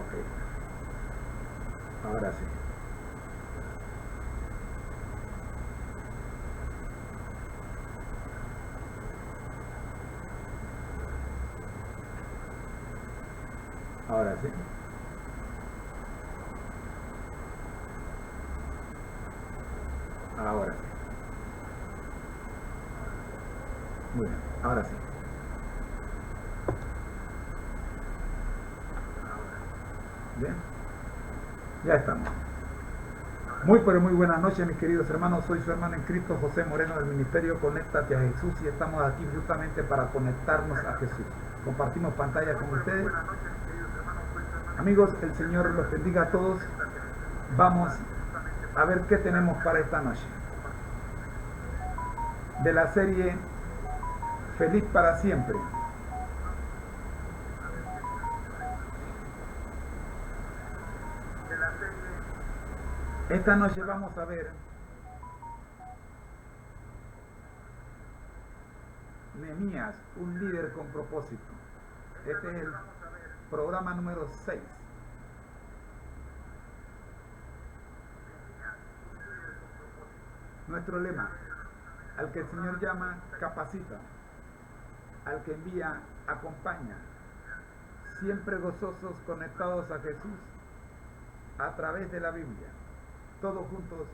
Ok, ahora sí. Ahora sí. Ahora sí. Muy bien, ahora sí. Bien, ya estamos. Muy pero muy buenas noches, mis queridos hermanos. Soy su hermano en Cristo, José Moreno, del Ministerio Conéctate a Jesús, y estamos aquí justamente para conectarnos a Jesús. Compartimos pantalla con ustedes. Amigos, el Señor los bendiga a todos. Vamos a ver qué tenemos para esta noche. De la serie Feliz para siempre. Esta noche vamos a ver Nehemías, un líder con propósito. Este es el programa número 6. Nuestro lema: al que el Señor llama, capacita; al que envía, acompaña. Siempre gozosos, conectados a Jesús a través de la Biblia. Todos juntos,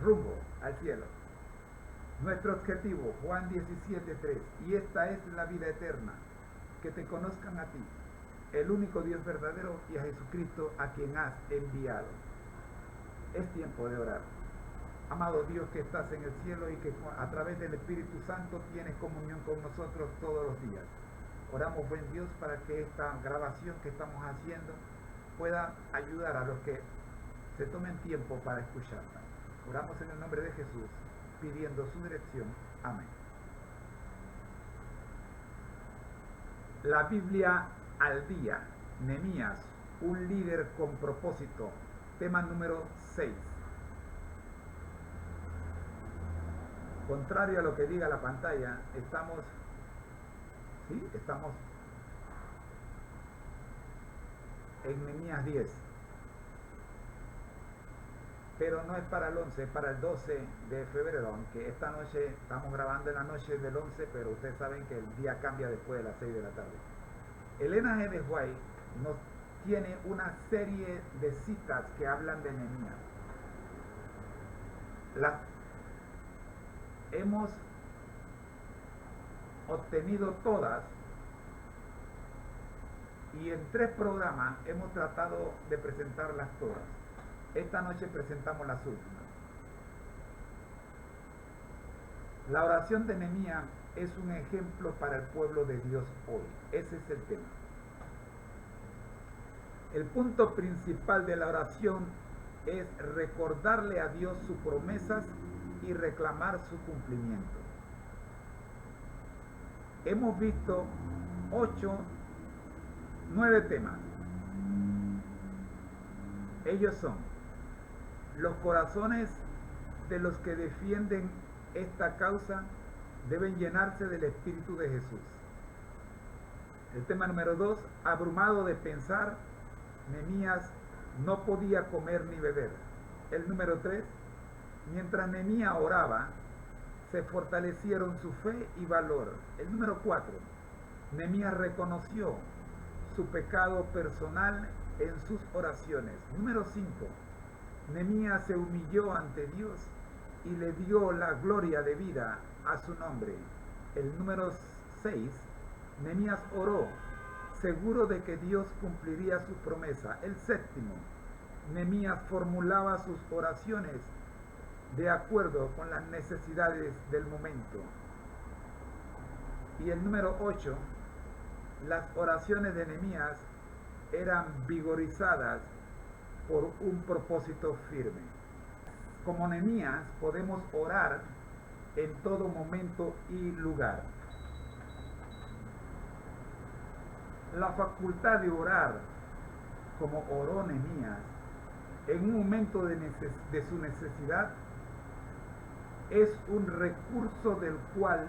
rumbo al cielo. Nuestro objetivo, Juan 17:3, y esta es la vida eterna, que te conozcan a ti, el único Dios verdadero, y a Jesucristo, a quien has enviado. Es tiempo de orar. Amado Dios que estás en el cielo y que a través del Espíritu Santo tienes comunión con nosotros todos los días. Oramos, buen Dios, para que esta grabación que estamos haciendo pueda ayudar a los que se tomen tiempo para escucharla. Oramos en el nombre de Jesús, pidiendo su dirección. Amén. La Biblia al día. Nehemías, un líder con propósito. Tema número 6. Contrario a lo que diga la pantalla, estamos en Nehemías 10. Pero no es para el 11, es para el 12 de febrero, aunque esta noche estamos grabando en la noche del 11, pero ustedes saben que el día cambia después de las 6 de la tarde. Elena G. de White nos tiene una serie de citas que hablan de Nehemías. Las hemos obtenido todas, y en 3 programas hemos tratado de presentarlas todas. Esta noche presentamos las últimas. La oración de Nehemías es un ejemplo para el pueblo de Dios hoy. Ese es el tema. El punto principal de la oración es recordarle a Dios sus promesas y reclamar su cumplimiento. Hemos visto 9 temas. Ellos son: los corazones de los que defienden esta causa deben llenarse del Espíritu de Jesús. El tema número 2, abrumado de pensar, Nehemías no podía comer ni beber. El número 3, mientras Nehemías oraba, se fortalecieron su fe y valor. El número 4, Nehemías reconoció su pecado personal en sus oraciones. Número 5, Nehemías se humilló ante Dios y le dio la gloria de vida a su nombre. El número 6, Nehemías oró, seguro de que Dios cumpliría su promesa. El 7, Nehemías formulaba sus oraciones de acuerdo con las necesidades del momento. Y el número 8, las oraciones de Nehemías eran vigorizadas por un propósito firme. Como Nehemías podemos orar en todo momento y lugar. La facultad de orar como oró Nehemías en un momento de su necesidad es un recurso del cual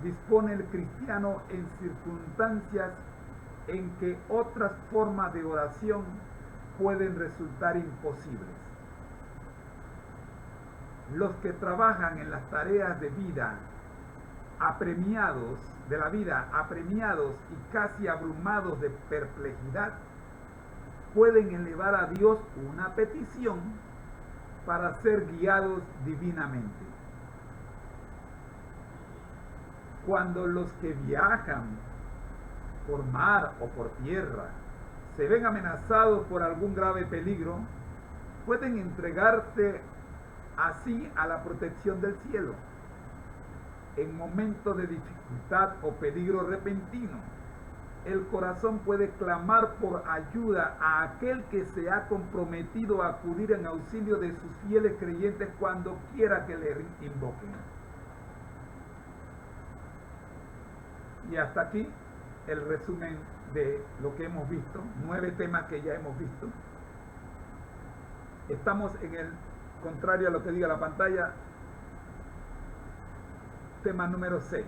dispone el cristiano en circunstancias en que otras formas de oración pueden resultar imposibles. Los que trabajan en las tareas de vida, apremiados y casi abrumados de perplejidad, pueden elevar a Dios una petición para ser guiados divinamente. Cuando los que viajan por mar o por tierra se ven amenazados por algún grave peligro, pueden entregarse así a la protección del cielo. En momentos de dificultad o peligro repentino, el corazón puede clamar por ayuda a aquel que se ha comprometido a acudir en auxilio de sus fieles creyentes cuando quiera que le invoquen. Y hasta aquí el resumen de lo que hemos visto, 9 temas que ya hemos visto. Estamos en el contrario a lo que diga la pantalla, tema número 6.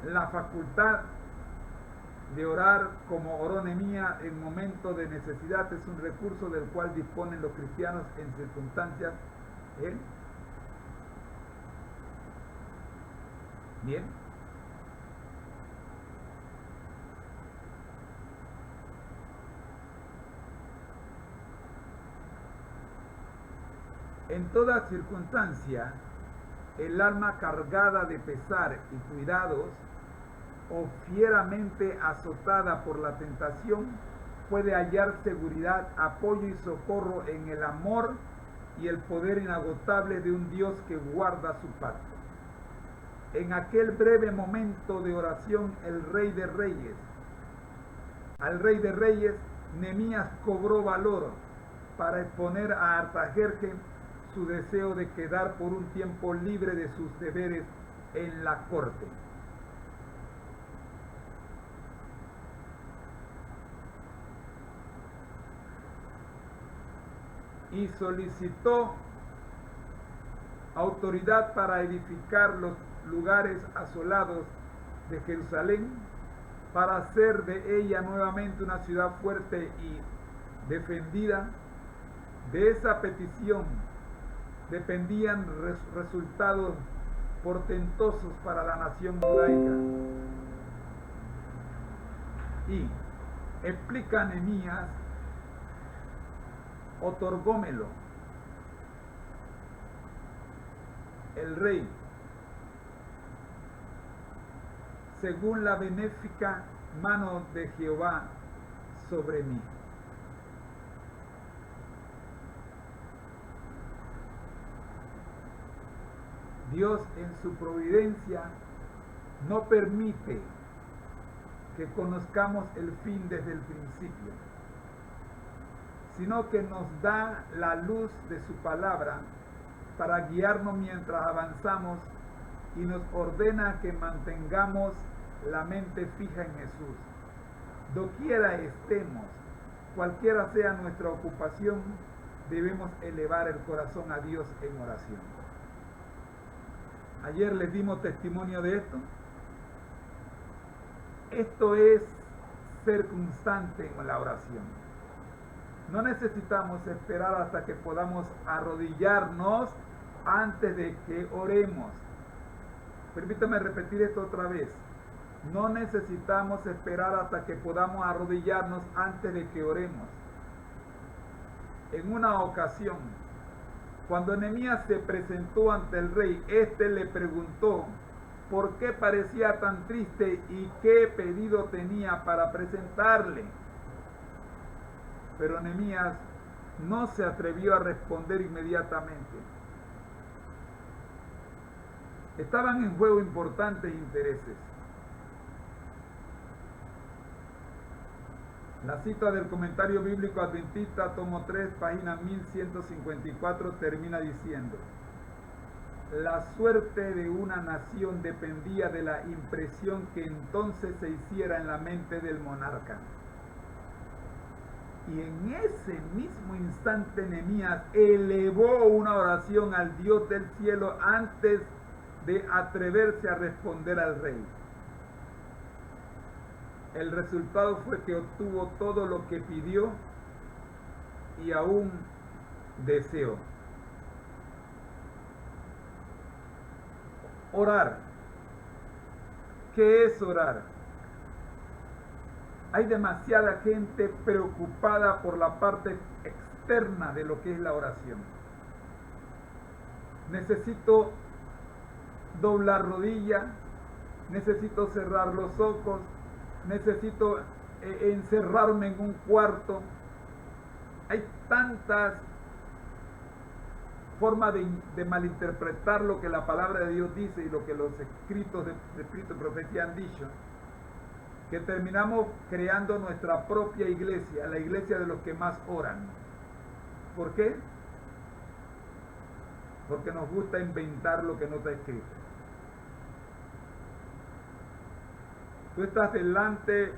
La facultad de orar como oró Nehemías en momentos de necesidad es un recurso del cual disponen los cristianos en circunstancias. Bien. En toda circunstancia, el alma cargada de pesar y cuidados o fieramente azotada por la tentación puede hallar seguridad, apoyo y socorro en el amor y el poder inagotable de un Dios que guarda su pacto. En aquel breve momento de oración, al Rey de Reyes, Nehemías cobró valor para exponer a Artajerjes su deseo de quedar por un tiempo libre de sus deberes en la corte. Y solicitó autoridad para edificar los lugares asolados de Jerusalén, para hacer de ella nuevamente una ciudad fuerte y defendida. De esa petición dependían resultados portentosos para la nación judaica. Y explica Nehemías, otorgómelo el rey según la benéfica mano de Jehová sobre mí. Dios en su providencia no permite que conozcamos el fin desde el principio, sino que nos da la luz de su palabra para guiarnos mientras avanzamos y nos ordena que mantengamos la mente fija en Jesús. Doquiera estemos, cualquiera sea nuestra ocupación, debemos elevar el corazón a Dios en oración. Ayer les dimos testimonio de esto. Esto es ser constante en la oración. No necesitamos esperar hasta que podamos arrodillarnos antes de que oremos. Permítame repetir esto otra vez. No necesitamos esperar hasta que podamos arrodillarnos antes de que oremos. En una ocasión, cuando Nehemías se presentó ante el rey, éste le preguntó por qué parecía tan triste y qué pedido tenía para presentarle. Pero Nehemías no se atrevió a responder inmediatamente. Estaban en juego importantes intereses. La cita del comentario bíblico adventista, tomo 3, página 1154, termina diciendo: la suerte de una nación dependía de la impresión que entonces se hiciera en la mente del monarca. Y en ese mismo instante Nehemías elevó una oración al Dios del cielo antes de atreverse a responder al rey. El resultado fue que obtuvo todo lo que pidió y aún deseó. Orar. ¿Qué es orar? Hay demasiada gente preocupada por la parte externa de lo que es la oración. Necesito doblar rodillas, necesito cerrar los ojos, necesito encerrarme en un cuarto. Hay tantas formas de malinterpretar lo que la palabra de Dios dice y lo que los escritos de Espíritu y Profecía han dicho, que terminamos creando nuestra propia iglesia, la iglesia de los que más oran. ¿Por qué? Porque nos gusta inventar lo que no está escrito. Tú estás delante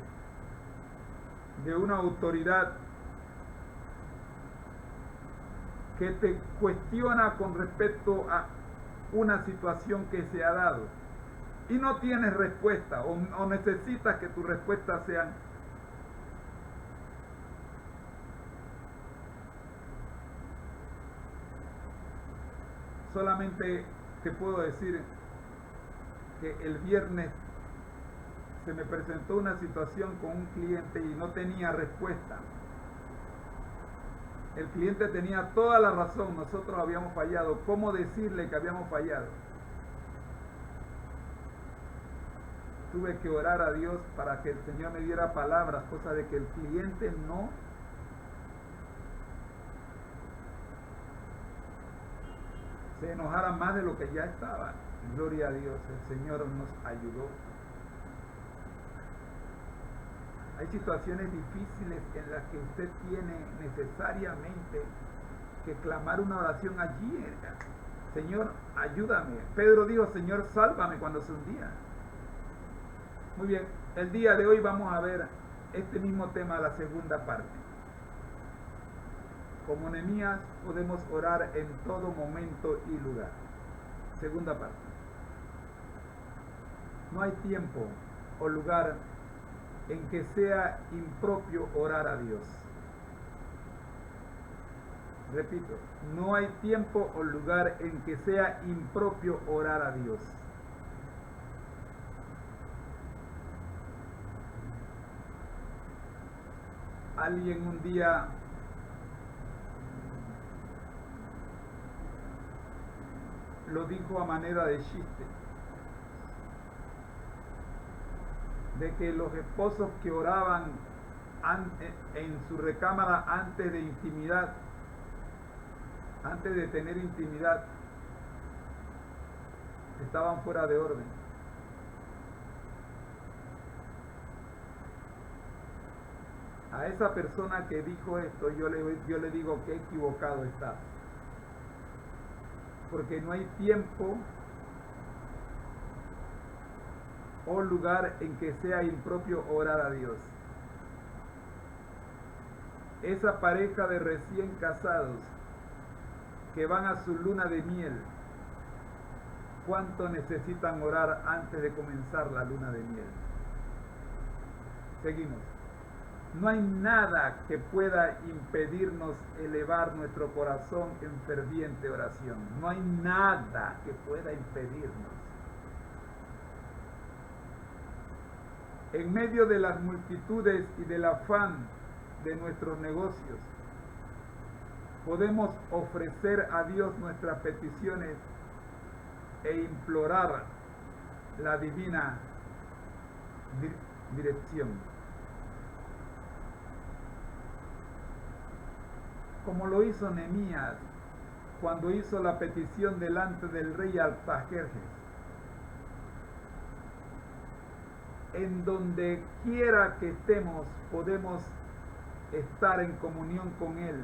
de una autoridad que te cuestiona con respecto a una situación que se ha dado y no tienes respuesta o necesitas que tus respuestas sean solamente. Te puedo decir que el viernes se me presentó una situación con un cliente y no tenía respuesta. El cliente tenía toda la razón, nosotros habíamos fallado. ¿Cómo decirle que habíamos fallado? Tuve que orar a Dios para que el Señor me diera palabras, cosa de que el cliente no se enojara más de lo que ya estaba. Gloria a Dios, el Señor nos ayudó. Hay situaciones difíciles en las que usted tiene necesariamente que clamar una oración allí. Señor, ayúdame. Pedro dijo, Señor, sálvame cuando se hundía. Muy bien, el día de hoy vamos a ver este mismo tema, la segunda parte. Como Nehemías podemos orar en todo momento y lugar. Segunda parte. No hay tiempo o lugar en que sea impropio orar a Dios. Repito, no hay tiempo o lugar en que sea impropio orar a Dios. Alguien un día lo dijo a manera de chiste, de que los esposos que oraban en su recámara antes de intimidad, antes de tener intimidad, estaban fuera de orden. A esa persona que dijo esto, yo le digo que equivocado estás. Porque no hay tiempo o lugar en que sea impropio orar a Dios. Esa pareja de recién casados que van a su luna de miel, ¿cuánto necesitan orar antes de comenzar la luna de miel? Seguimos. No hay nada que pueda impedirnos elevar nuestro corazón en ferviente oración. No hay nada que pueda impedirnos. En medio de las multitudes y del afán de nuestros negocios, podemos ofrecer a Dios nuestras peticiones e implorar la divina dirección. Como lo hizo Nehemías cuando hizo la petición delante del rey Artajerjes. En donde quiera que estemos, podemos estar en comunión con Él.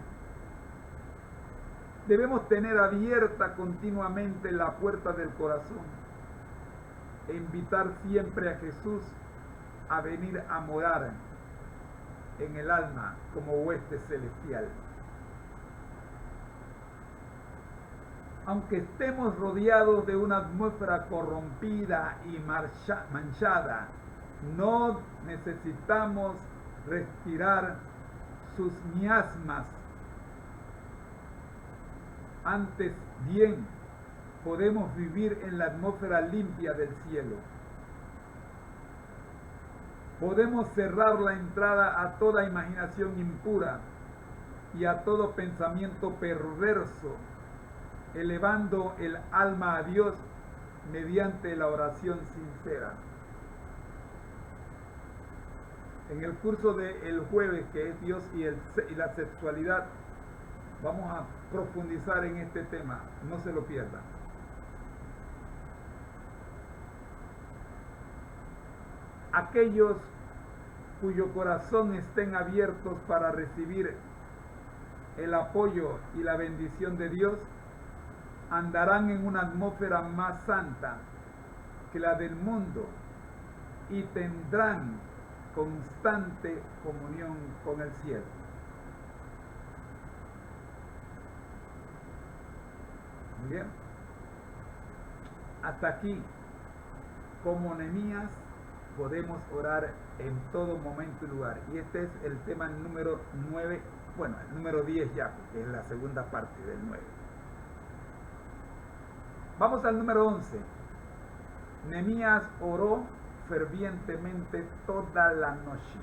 Debemos tener abierta continuamente la puerta del corazón e invitar siempre a Jesús a venir a morar en el alma como huésped celestial. Aunque estemos rodeados de una atmósfera corrompida y manchada, no necesitamos respirar sus miasmas. Antes bien, podemos vivir en la atmósfera limpia del cielo. Podemos cerrar la entrada a toda imaginación impura y a todo pensamiento perverso, elevando el alma a Dios mediante la oración sincera. En el curso del jueves, que es Dios y la sexualidad, vamos a profundizar en este tema, no se lo pierdan. Aquellos cuyo corazón estén abiertos para recibir el apoyo y la bendición de Dios, andarán en una atmósfera más santa que la del mundo y tendrán constante comunión con el cielo. Muy bien. Hasta aquí, como Nehemías, podemos orar en todo momento y lugar. Y este es el tema número 9, bueno, el número 10 ya, que es la segunda parte del 9. Vamos al número 11. Nehemías oró fervientemente toda la noche.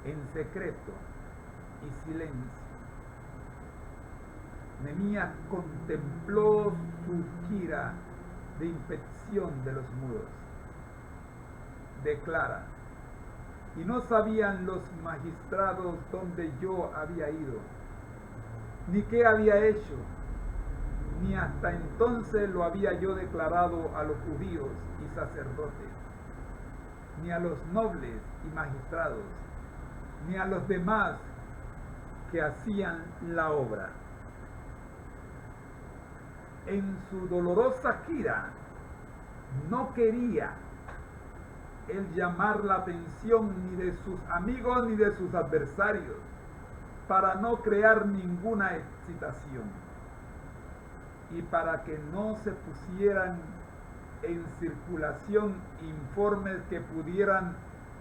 En secreto y silencio. Nehemías contempló su gira de inspección de los muros. Declara: y no sabían los magistrados dónde yo había ido, ni qué había hecho, ni hasta entonces lo había yo declarado a los judíos y sacerdotes, ni a los nobles y magistrados, ni a los demás que hacían la obra. En su dolorosa gira no quería él llamar la atención ni de sus amigos ni de sus adversarios, para no crear ninguna excitación y para que no se pusieran en circulación informes que pudieran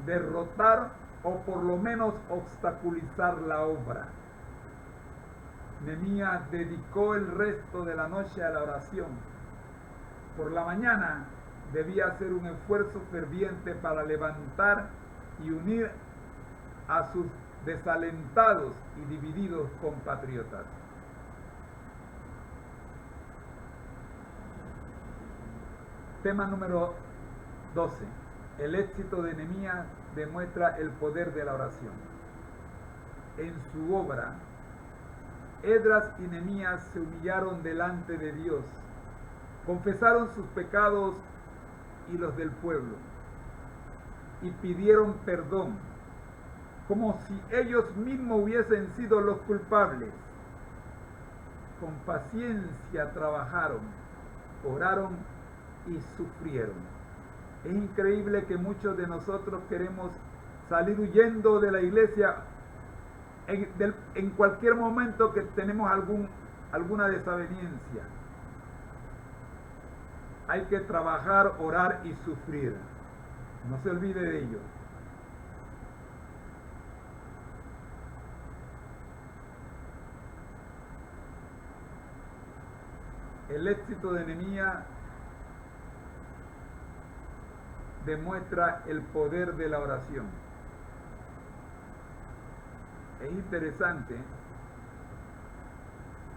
derrotar o por lo menos obstaculizar la obra. Nehemías dedicó el resto de la noche a la oración. Por la mañana debía hacer un esfuerzo ferviente para levantar y unir a sus desalentados y divididos compatriotas. Tema número 12. El éxito de Nehemías demuestra el poder de la oración. En su obra, Esdras y Nehemías se humillaron delante de Dios, confesaron sus pecados y los del pueblo, y pidieron perdón, como si ellos mismos hubiesen sido los culpables. Con paciencia trabajaron, oraron y sufrieron. Es increíble que muchos de nosotros queremos salir huyendo de la iglesia en cualquier momento que tenemos alguna desaveniencia. Hay que trabajar, orar y sufrir. No se olvide de ello. El éxito de Nehemías demuestra el poder de la oración. Es interesante.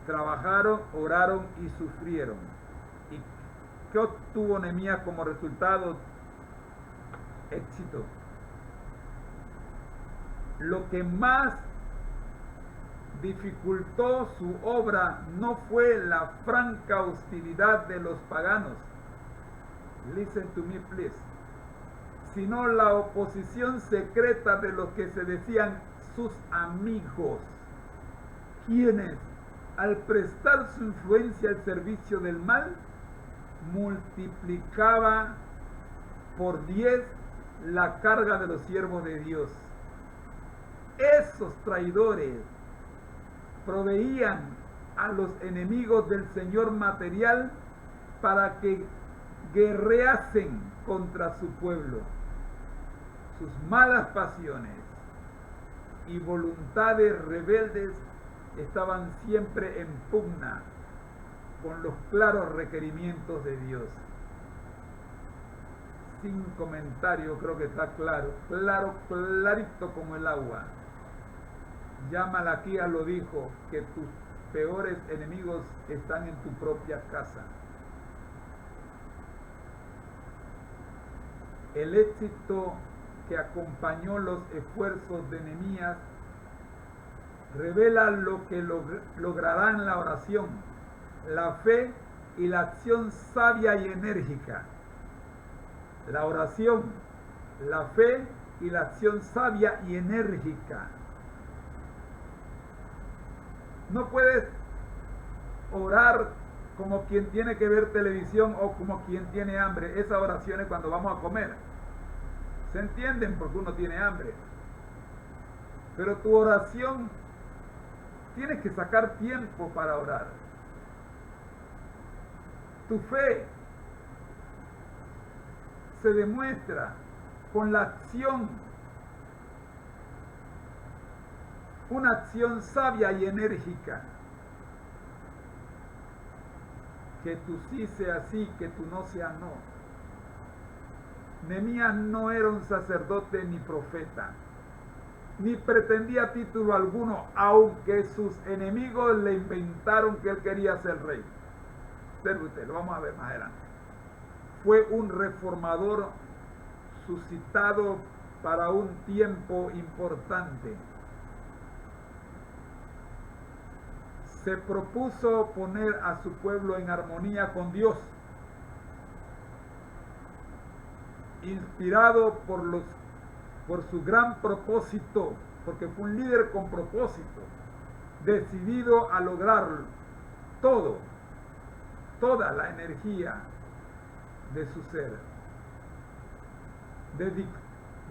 Trabajaron, oraron y sufrieron. ¿Y qué obtuvo Nehemías como resultado? Éxito. Lo que más dificultó su obra no fue la franca hostilidad de los paganos, listen to me please, sino la oposición secreta de los que se decían sus amigos, quienes, al prestar su influencia al servicio del mal, multiplicaba por 10 la carga de los siervos de Dios. esos traidores proveían a los enemigos del Señor material para que guerreasen contra su pueblo. Sus malas pasiones y voluntades rebeldes estaban siempre en pugna con los claros requerimientos de Dios. Sin comentario, creo que está claro, clarito como el agua. Ya Malaquías lo dijo, que tus peores enemigos están en tu propia casa. El éxito que acompañó los esfuerzos de Nehemías revela lo que logrará en la oración, la fe y la acción sabia y enérgica. La oración, la fe y la acción sabia y enérgica. No puedes orar como quien tiene que ver televisión o como quien tiene hambre. Esas oraciones cuando vamos a comer se entienden porque uno tiene hambre. Pero tu oración, tienes que sacar tiempo para orar. Tu fe se demuestra con la acción, una acción sabia y enérgica. Que tu sí sea sí, que tu no sea no. Nehemías no era un sacerdote ni profeta, ni pretendía título alguno, aunque sus enemigos le inventaron que él quería ser rey. Pero usted, lo vamos a ver más adelante. Fue un reformador suscitado para un tiempo importante. Se propuso poner a su pueblo en armonía con Dios, inspirado por su gran propósito, porque fue un líder con propósito, decidido a lograr toda la energía de su ser.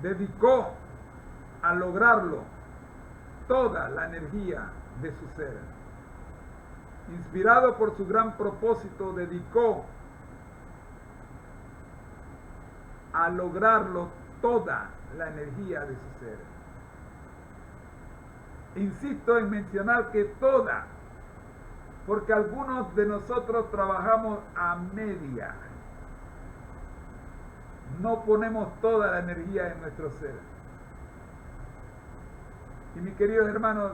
Dedicó a lograrlo toda la energía de su ser. Inspirado por su gran propósito, dedicó a lograrlo toda la energía de su ser. Insisto en mencionar que toda, porque algunos de nosotros trabajamos a media. No ponemos toda la energía en nuestro ser. Y mis queridos hermanos,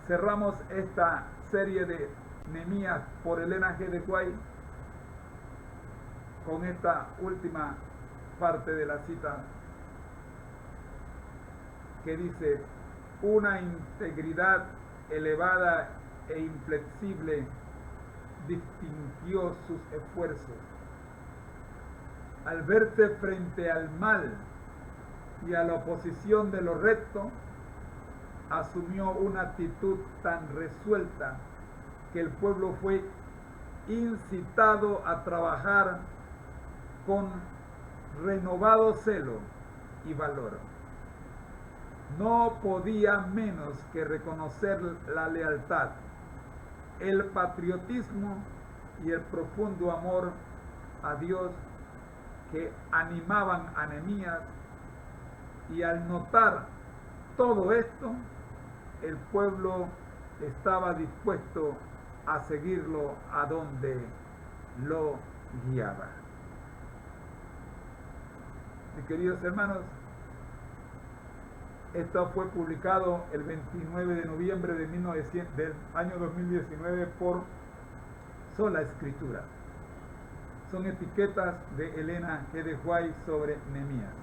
cerramos esta serie de Nehemías por Elena G. de White con esta última parte de la cita que dice: una integridad elevada e inflexible distinguió sus esfuerzos. Al verse frente al mal y a la oposición de lo recto, asumió una actitud tan resuelta que el pueblo fue incitado a trabajar con renovado celo y valor. No podía menos que reconocer la lealtad, el patriotismo y el profundo amor a Dios que animaban a Nehemías, y al notar todo esto, el pueblo estaba dispuesto a seguirlo a donde lo guiaba. Mis queridos hermanos, esto fue publicado el 29 de noviembre del año 2019 por Sola Escritura. Son etiquetas de Elena G. de White sobre Nehemías.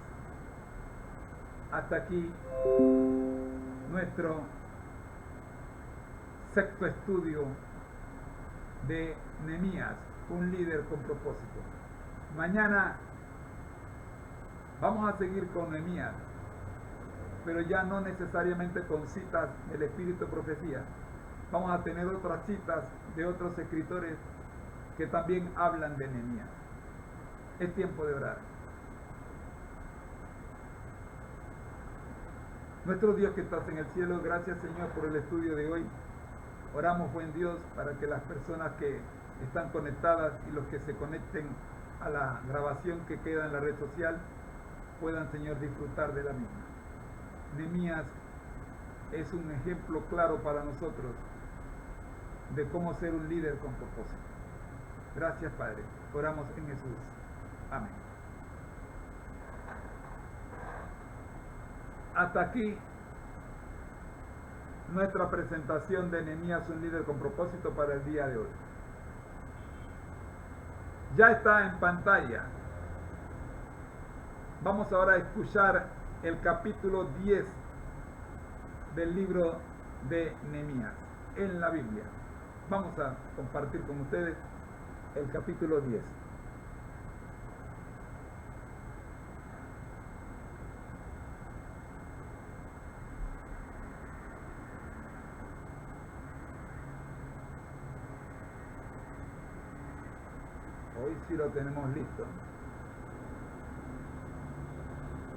Hasta aquí nuestro sexto estudio de Nehemías, un líder con propósito. Mañana vamos a seguir con Nehemías, pero ya no necesariamente con citas del Espíritu de Profecía. Vamos a tener otras citas de otros escritores que también hablan de Nehemías. Es tiempo de orar. Nuestro Dios que estás en el cielo, gracias Señor por el estudio de hoy. Oramos, buen Dios, para que las personas que están conectadas y los que se conecten a la grabación que queda en la red social puedan, Señor, disfrutar de la misma. Nehemías es un ejemplo claro para nosotros de cómo ser un líder con propósito. Gracias, Padre. Oramos en Jesús. Amén. Hasta aquí nuestra presentación de Nehemías, un líder con propósito, para el día de hoy. Ya está en pantalla. Vamos ahora a escuchar el capítulo 10 del libro de Nehemías en la Biblia. Vamos a compartir con ustedes el capítulo 10. Hoy sí lo tenemos listo.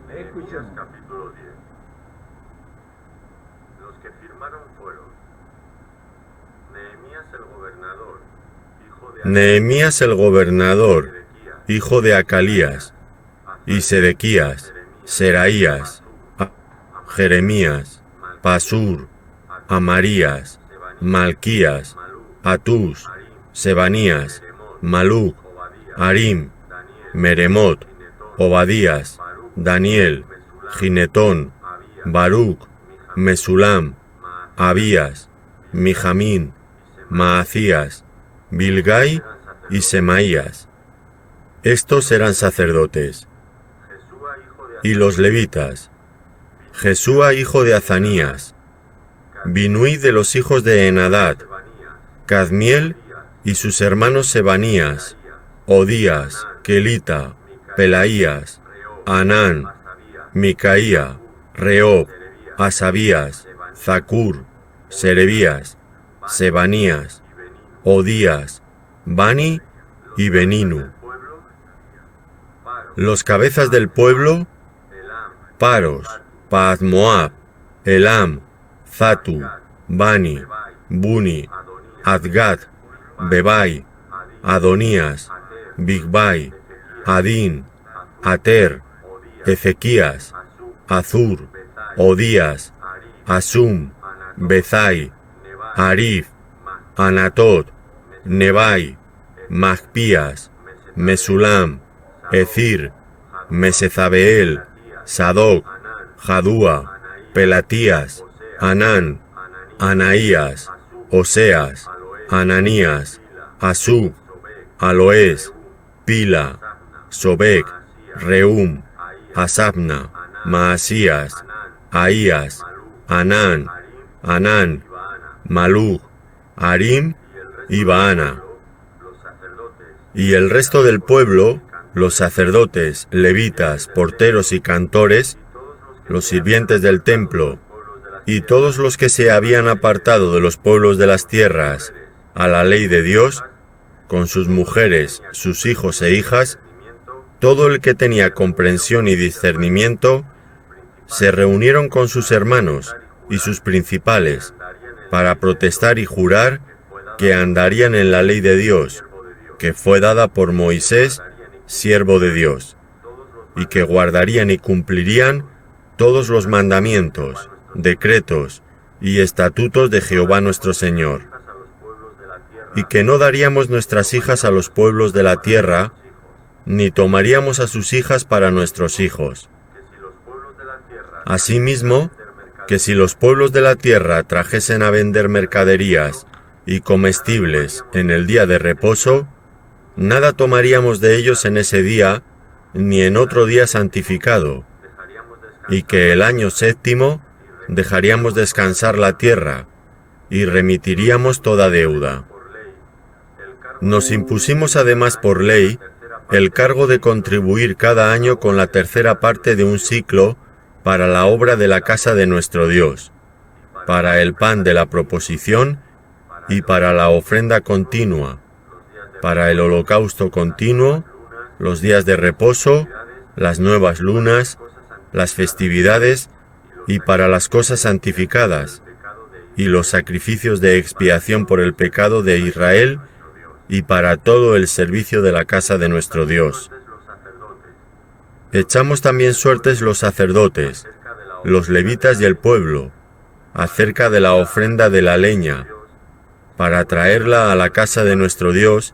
Escuchemos. Capítulo 10. Los que firmaron fueron Nehemías el gobernador, hijo de Acalías, y Sedequías, Seraías, Jeremías, Pasur, Amarías, Malquías, Atús, Sebanías, Maluc, Harim, Meremot, Obadías, Daniel, Ginetón, Baruc, Mesulam, Abías, Mijamín, Maacías, Bilgai y Semaías. Estos eran sacerdotes. Y los levitas: Jesúa hijo de Azanías, Binui de los hijos de Henadad, Cadmiel y sus hermanos Sebanías, Odías, Kelita, Pelaías, Anán, Micaía, Reob, Asabías, Zacur, Serebías, Sebanías, Odías, Bani y Beninu. Los cabezas del pueblo: Paros, Paaz-Moab, Elam, Zatu, Bani, Buni, Adgad, Bebai, Adonías, Bigbai, Adín, Ater, Ezequías, Azur, Odías, Asum, Bezai, Arif, Anatot, Nebai, Magpías, Mesulam, Ecir, Mesezabeel, Sadoc, Jadúa, Pelatías, Anán, Anaías, Oseas, Ananías, Asub, Aloés, Pila, Sobec, Reum, Asabna, Maasías, Ahías, Anán, Maluc, Harim y Baana. Y el resto del pueblo, los sacerdotes, levitas, porteros y cantores, los sirvientes del templo, y todos los que se habían apartado de los pueblos de las tierras a la ley de Dios, con sus mujeres, sus hijos e hijas, todo el que tenía comprensión y discernimiento, se reunieron con sus hermanos y sus principales para protestar y jurar que andarían en la ley de Dios, que fue dada por Moisés, siervo de Dios, y que guardarían y cumplirían todos los mandamientos, decretos y estatutos de Jehová nuestro Señor, y que no daríamos nuestras hijas a los pueblos de la tierra, ni tomaríamos a sus hijas para nuestros hijos. Asimismo, que si los pueblos de la tierra trajesen a vender mercaderías y comestibles en el día de reposo, nada tomaríamos de ellos en ese día, ni en otro día santificado, y que el año séptimo dejaríamos descansar la tierra, y remitiríamos toda deuda. Nos impusimos además por ley el cargo de contribuir cada año con la tercera parte de un siclo para la obra de la casa de nuestro Dios, para el pan de la proposición y para la ofrenda continua, para el holocausto continuo, los días de reposo, las nuevas lunas, las festividades y para las cosas santificadas, y los sacrificios de expiación por el pecado de Israel, y para todo el servicio de la casa de nuestro Dios. Echamos también suertes los sacerdotes, los levitas y el pueblo, acerca de la ofrenda de la leña, para traerla a la casa de nuestro Dios,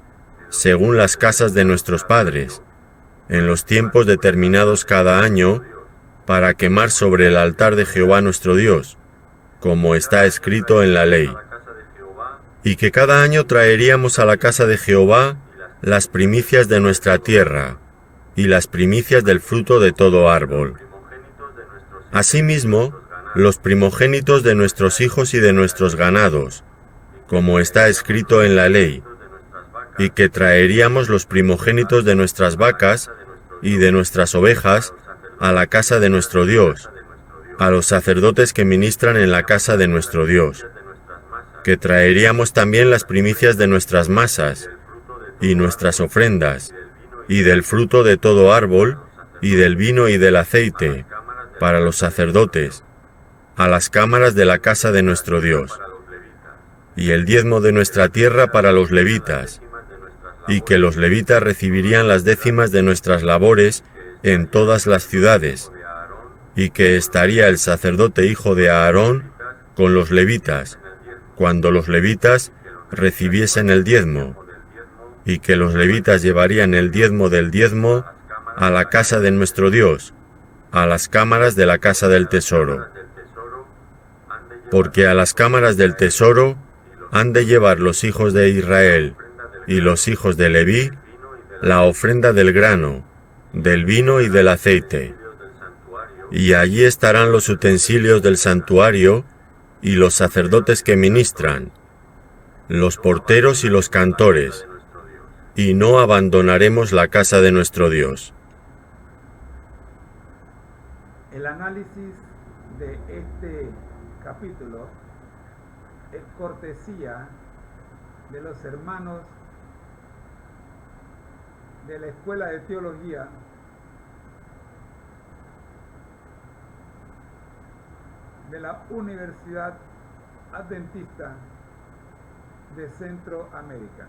según las casas de nuestros padres, en los tiempos determinados cada año, para quemar sobre el altar de Jehová nuestro Dios, como está escrito en la ley. Y que cada año traeríamos a la casa de Jehová las primicias de nuestra tierra, y las primicias del fruto de todo árbol. Asimismo, los primogénitos de nuestros hijos y de nuestros ganados, como está escrito en la ley, y que traeríamos los primogénitos de nuestras vacas y de nuestras ovejas a la casa de nuestro Dios, a los sacerdotes que ministran en la casa de nuestro Dios, que traeríamos también las primicias de nuestras masas y nuestras ofrendas, y del fruto de todo árbol, y del vino y del aceite, para los sacerdotes, a las cámaras de la casa de nuestro Dios, y el diezmo de nuestra tierra para los levitas, y que los levitas recibirían las décimas de nuestras labores en todas las ciudades, y que estaría el sacerdote hijo de Aarón con los levitas, cuando los levitas recibiesen el diezmo, y que los levitas llevarían el diezmo del diezmo a la casa de nuestro Dios, a las cámaras de la casa del tesoro. Porque a las cámaras del tesoro han de llevar los hijos de Israel y los hijos de Leví la ofrenda del grano, del vino y del aceite. Y allí estarán los utensilios del santuario y los sacerdotes que ministran, los porteros y los cantores, y no abandonaremos la casa de nuestro Dios. El análisis de este capítulo es cortesía de los hermanos de la Escuela de Teología de la Universidad Adventista de Centroamérica.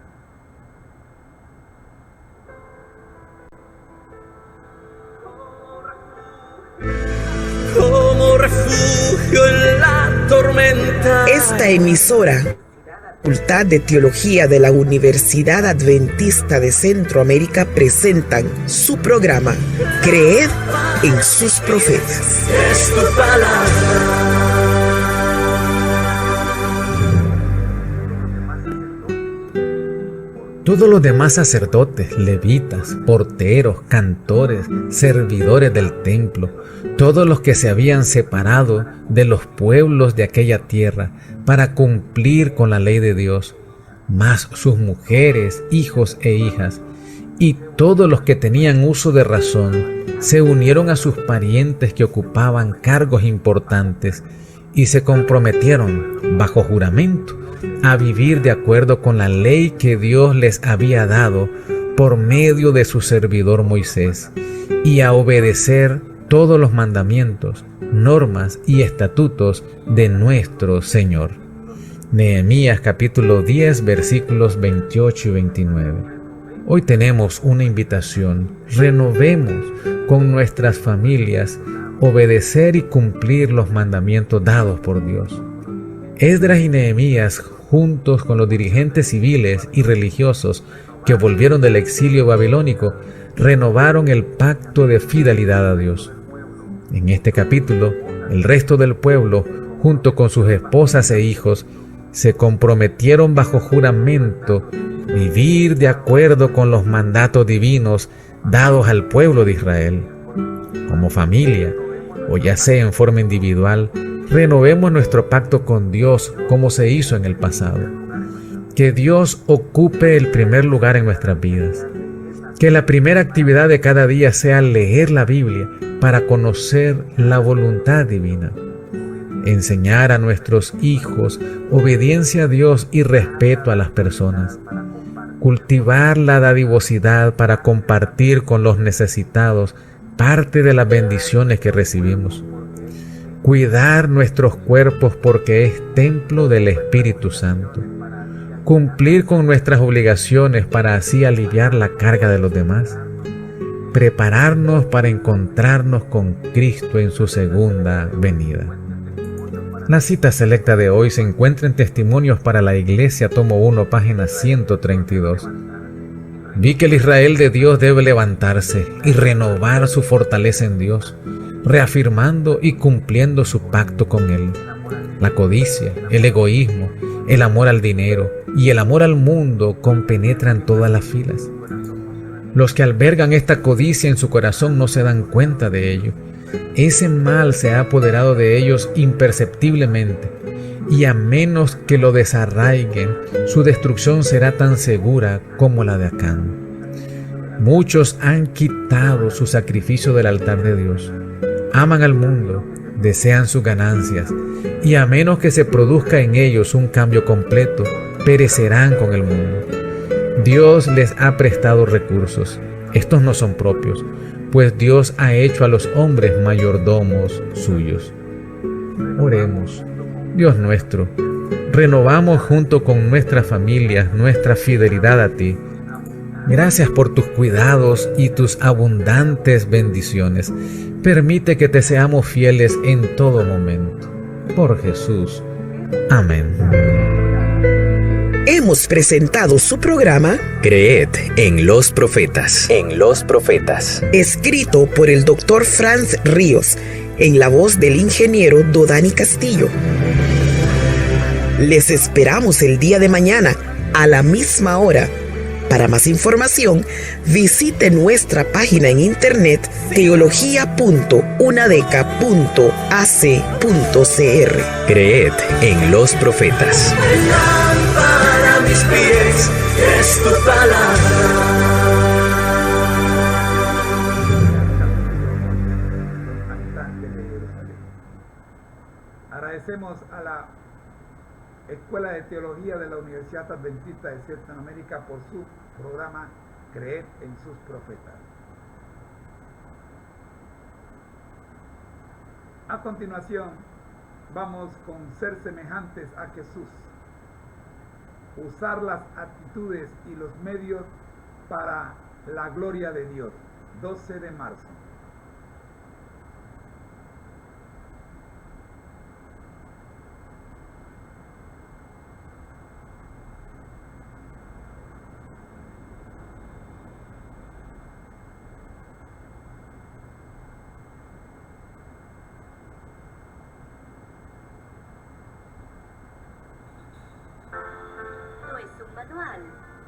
Como refugio en la tormenta. Esta emisora, Facultad de Teología de la Universidad Adventista de Centroamérica, presentan su programa Creed en sus profetas. Es tu palabra. Todos los demás sacerdotes, levitas, porteros, cantores, servidores del templo, todos los que se habían separado de los pueblos de aquella tierra para cumplir con la ley de Dios, más sus mujeres, hijos e hijas, y todos los que tenían uso de razón, se unieron a sus parientes que ocupaban cargos importantes y se comprometieron, bajo juramento, a vivir de acuerdo con la ley que Dios les había dado por medio de su servidor Moisés, y a obedecer todos los mandamientos, normas y estatutos de nuestro Señor. Nehemías capítulo 10 versículos 28 y 29. Hoy tenemos una invitación: renovemos con nuestras familias obedecer y cumplir los mandamientos dados por Dios. Esdras y Nehemías, juntos con los dirigentes civiles y religiosos que volvieron del exilio babilónico, renovaron el pacto de fidelidad a Dios. En este capítulo, el resto del pueblo, junto con sus esposas e hijos, se comprometieron bajo juramento vivir de acuerdo con los mandatos divinos dados al pueblo de Israel. Como familia, o ya sea en forma individual, renovemos nuestro pacto con Dios como se hizo en el pasado. Que Dios ocupe el primer lugar en nuestras vidas. Que la primera actividad de cada día sea leer la Biblia para conocer la voluntad divina. Enseñar a nuestros hijos obediencia a Dios y respeto a las personas. Cultivar la dadivosidad para compartir con los necesitados parte de las bendiciones que recibimos. cuidar nuestros cuerpos porque es templo del Espíritu Santo, cumplir con nuestras obligaciones para así aliviar la carga de los demás, prepararnos para encontrarnos con Cristo en su segunda venida. La cita selecta de hoy se encuentra en Testimonios para la Iglesia, tomo 1, página 132. Vi que el Israel de Dios debe levantarse y renovar su fortaleza en Dios, reafirmando y cumpliendo su pacto con Él. La codicia, el egoísmo, el amor al dinero y el amor al mundo compenetran todas las filas. Los que albergan esta codicia en su corazón no se dan cuenta de ello. Ese mal se ha apoderado de ellos imperceptiblemente, y a menos que lo desarraiguen, su destrucción será tan segura como la de Acán. Muchos han quitado su sacrificio del altar de Dios, aman al mundo, desean sus ganancias, y a menos que se produzca en ellos un cambio completo, perecerán con el mundo. Dios les ha prestado recursos, estos no son propios, pues Dios ha hecho a los hombres mayordomos suyos. Oremos. Dios nuestro, renovamos junto con nuestras familias nuestra fidelidad a ti. Gracias por tus cuidados y tus abundantes bendiciones. Permite que te seamos fieles en todo momento. Por Jesús. Amén. Hemos presentado su programa Creed en los profetas. Escrito por el Dr. Franz Ríos, en la voz del ingeniero Dodani Castillo. Les esperamos el día de mañana a la misma hora. Para más información, visite nuestra página en internet teología.unadeca.ac.cr. Creed en los profetas. Lámpara a mis pies es tu palabra. Agradecemos a la Escuela de Teología de la Universidad Adventista de Centroamérica por su programa Creed en sus profetas. A continuación, vamos con ser semejantes a Jesús, usar las actitudes y los medios para la gloria de Dios. 12 de marzo.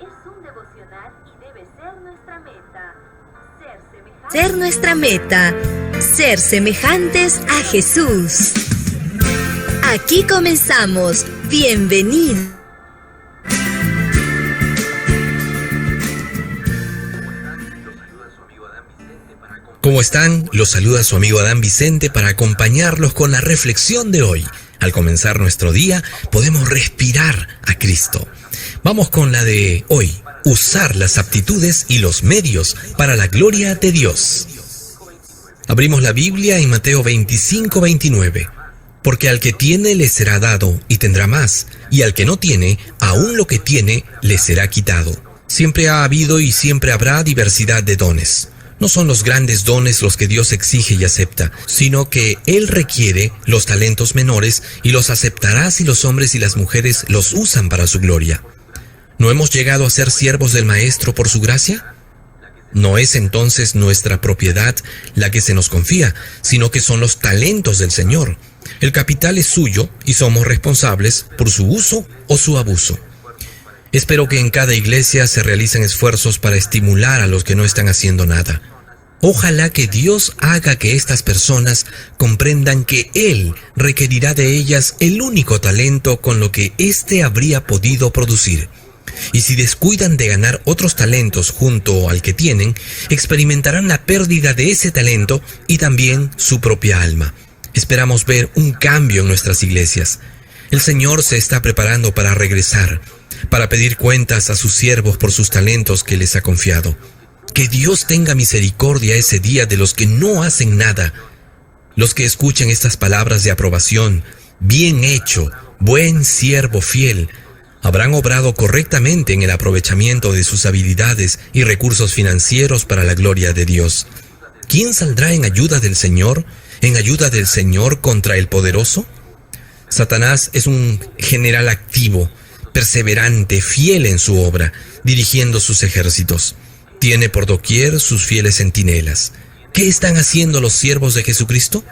Es un devocional y debe ser nuestra meta. Ser nuestra meta. Ser semejantes a Jesús. Aquí comenzamos. Bienvenido. ¿Cómo están? Los saluda su amigo Adán Vicente para acompañarlos con la reflexión de hoy. Al comenzar nuestro día, podemos respirar a Cristo. Vamos con la de hoy, usar las aptitudes y los medios para la gloria de Dios. Abrimos la Biblia en Mateo 25:29. Porque al que tiene le será dado y tendrá más, y al que no tiene, aún lo que tiene le será quitado. Siempre ha habido y siempre habrá diversidad de dones. No son los grandes dones los que Dios exige y acepta, sino que Él requiere los talentos menores y los aceptará si los hombres y las mujeres los usan para su gloria. ¿No hemos llegado a ser siervos del Maestro por su gracia? No es entonces nuestra propiedad la que se nos confía, sino que son los talentos del Señor. El capital es suyo y somos responsables por su uso o su abuso. Espero que en cada iglesia se realicen esfuerzos para estimular a los que no están haciendo nada. Ojalá que Dios haga que estas personas comprendan que Él requerirá de ellas el único talento con lo que éste habría podido producir. Y si descuidan de ganar otros talentos junto al que tienen, experimentarán la pérdida de ese talento y también su propia alma. Esperamos ver un cambio en nuestras iglesias. El Señor se está preparando para regresar, para pedir cuentas a sus siervos por sus talentos que les ha confiado. Que Dios tenga misericordia ese día de los que no hacen nada. Los que escuchen estas palabras de aprobación, bien hecho, buen siervo fiel, habrán obrado correctamente en el aprovechamiento de sus habilidades y recursos financieros para la gloria de Dios. ¿Quién saldrá en ayuda del Señor? ¿En ayuda del Señor contra el poderoso? Satanás es un general activo, perseverante, fiel en su obra, dirigiendo sus ejércitos. Tiene por doquier sus fieles centinelas. ¿Qué están haciendo los siervos de Jesucristo?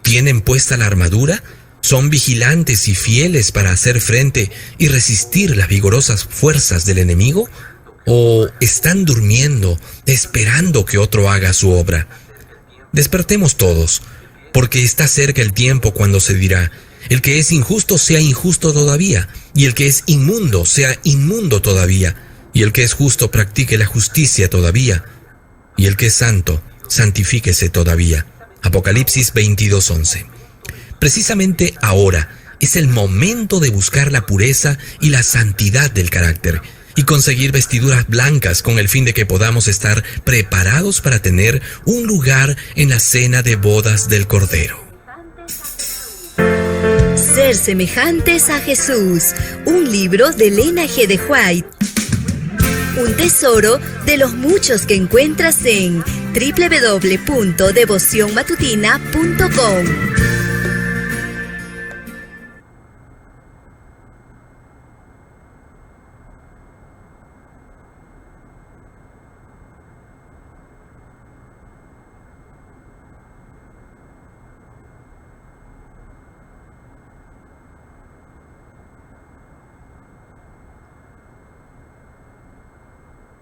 ¿Tienen puesta la armadura? ¿Son vigilantes y fieles para hacer frente y resistir las vigorosas fuerzas del enemigo? ¿O están durmiendo, esperando que otro haga su obra? Despertemos todos, porque está cerca el tiempo cuando se dirá: el que es injusto sea injusto todavía, y el que es inmundo sea inmundo todavía, y el que es justo practique la justicia todavía, y el que es santo santifíquese todavía. Apocalipsis 22:11. Precisamente ahora es el momento de buscar la pureza y la santidad del carácter y conseguir vestiduras blancas con el fin de que podamos estar preparados para tener un lugar en la cena de bodas del Cordero. Ser semejantes a Jesús, un libro de Elena G. de White. Un tesoro de los muchos que encuentras en www.devocionmatutina.com.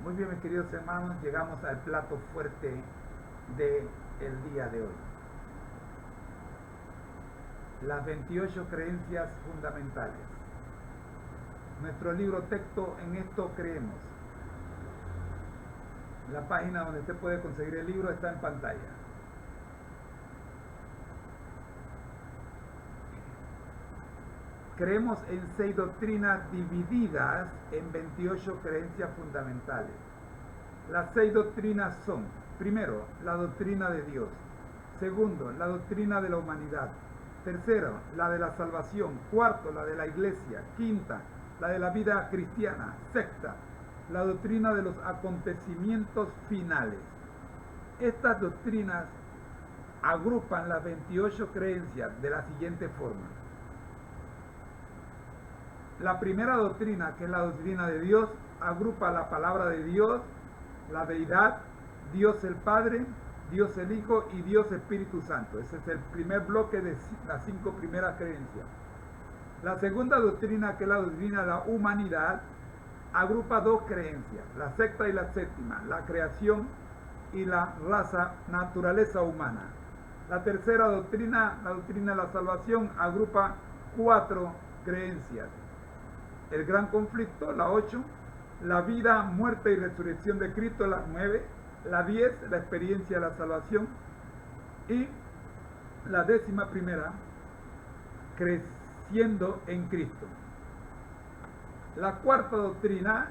Muy bien, mis queridos hermanos, llegamos al plato fuerte del día de hoy. Las 28 creencias fundamentales. Nuestro libro texto En esto creemos. La página donde usted puede conseguir el libro está en pantalla. Creemos en 6 doctrinas divididas en 28 creencias fundamentales. Las 6 doctrinas son: primero, la doctrina de Dios; segundo, la doctrina de la humanidad; tercero, la de la salvación; cuarto, la de la iglesia; quinta, la de la vida cristiana; sexta, la doctrina de los acontecimientos finales. Estas doctrinas agrupan las 28 creencias de la siguiente forma. La primera doctrina, que es la doctrina de Dios, agrupa la palabra de Dios, la deidad, Dios el Padre, Dios el Hijo y Dios Espíritu Santo. Ese es el primer bloque de las 5 primeras creencias. La segunda doctrina, que es la doctrina de la humanidad, agrupa 2 creencias, la sexta y la séptima, la creación y la naturaleza humana. La tercera doctrina, la doctrina de la salvación, agrupa 4 creencias: el gran conflicto, la 8, la vida, muerte y resurrección de Cristo, la 9, la 10, la experiencia de la salvación, y la 11ª, creciendo en Cristo. La cuarta doctrina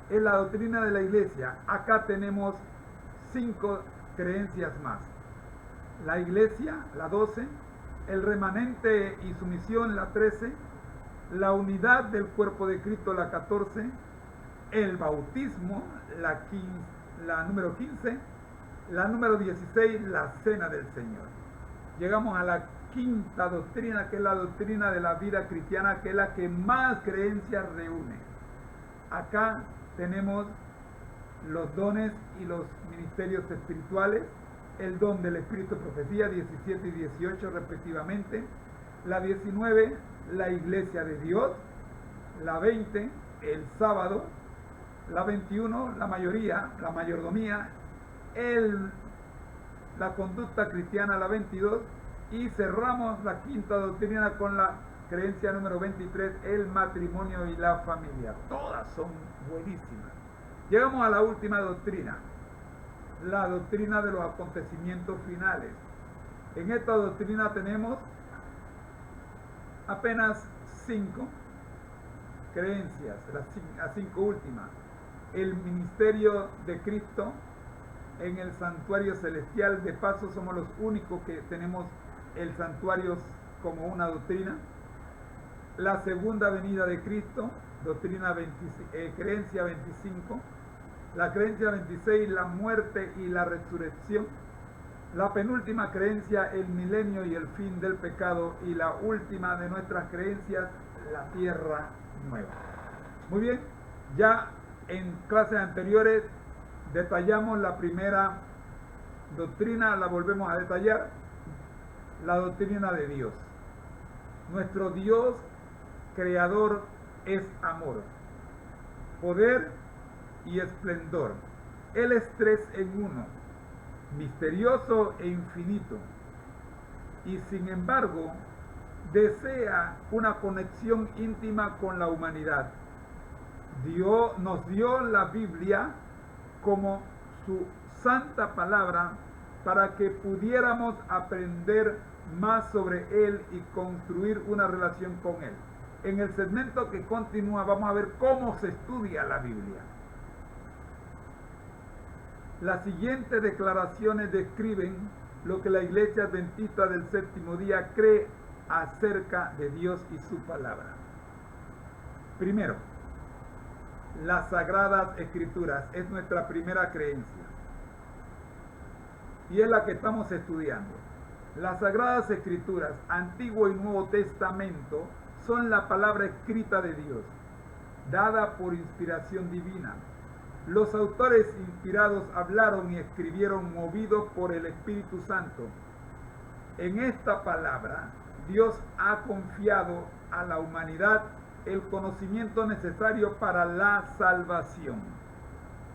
es la doctrina de la iglesia. Acá tenemos 5 creencias más: la iglesia, la 12, el remanente y su misión, la 13, la unidad del cuerpo de Cristo, la 14, el bautismo, la número 15, la número 16, la cena del Señor. Llegamos a la quinta doctrina, que es la doctrina de la vida cristiana, que es la que más creencias reúne. Acá tenemos los dones y los ministerios espirituales, el don del Espíritu de Profecía, 17 y 18 respectivamente, la 19, la iglesia de Dios, la 20, el sábado, la 21, la mayordomía, la conducta cristiana, la 22, y cerramos la quinta doctrina con la creencia número 23, el matrimonio y la familia. Todas son buenísimas. Llegamos a la última doctrina, la doctrina de los acontecimientos finales. En esta doctrina tenemos apenas 5 creencias, las 5 últimas: el ministerio de Cristo en el santuario celestial. De paso, somos los únicos que tenemos el santuario como una doctrina, la segunda venida de Cristo, creencia 25, la creencia 26, la muerte y la resurrección, la penúltima creencia, el milenio y el fin del pecado, y la última de nuestras creencias, la tierra nueva. Muy bien, ya en clases anteriores detallamos la primera doctrina, la volvemos a detallar, la doctrina de Dios. Nuestro Dios creador es amor, poder y esplendor. Él es 3 en 1, misterioso e infinito, y sin embargo desea una conexión íntima con la humanidad. Dios nos dio la Biblia como su santa palabra para que pudiéramos aprender más sobre Él y construir una relación con Él. En el segmento que continúa vamos a ver cómo se estudia la Biblia. Las siguientes declaraciones describen lo que la Iglesia Adventista del Séptimo Día cree acerca de Dios y su palabra. Primero, las Sagradas Escrituras es nuestra primera creencia y es la que estamos estudiando. Las Sagradas Escrituras, Antiguo y Nuevo Testamento, son la palabra escrita de Dios, dada por inspiración divina. Los autores inspirados hablaron y escribieron movidos por el Espíritu Santo. En esta palabra, Dios ha confiado a la humanidad el conocimiento necesario para la salvación.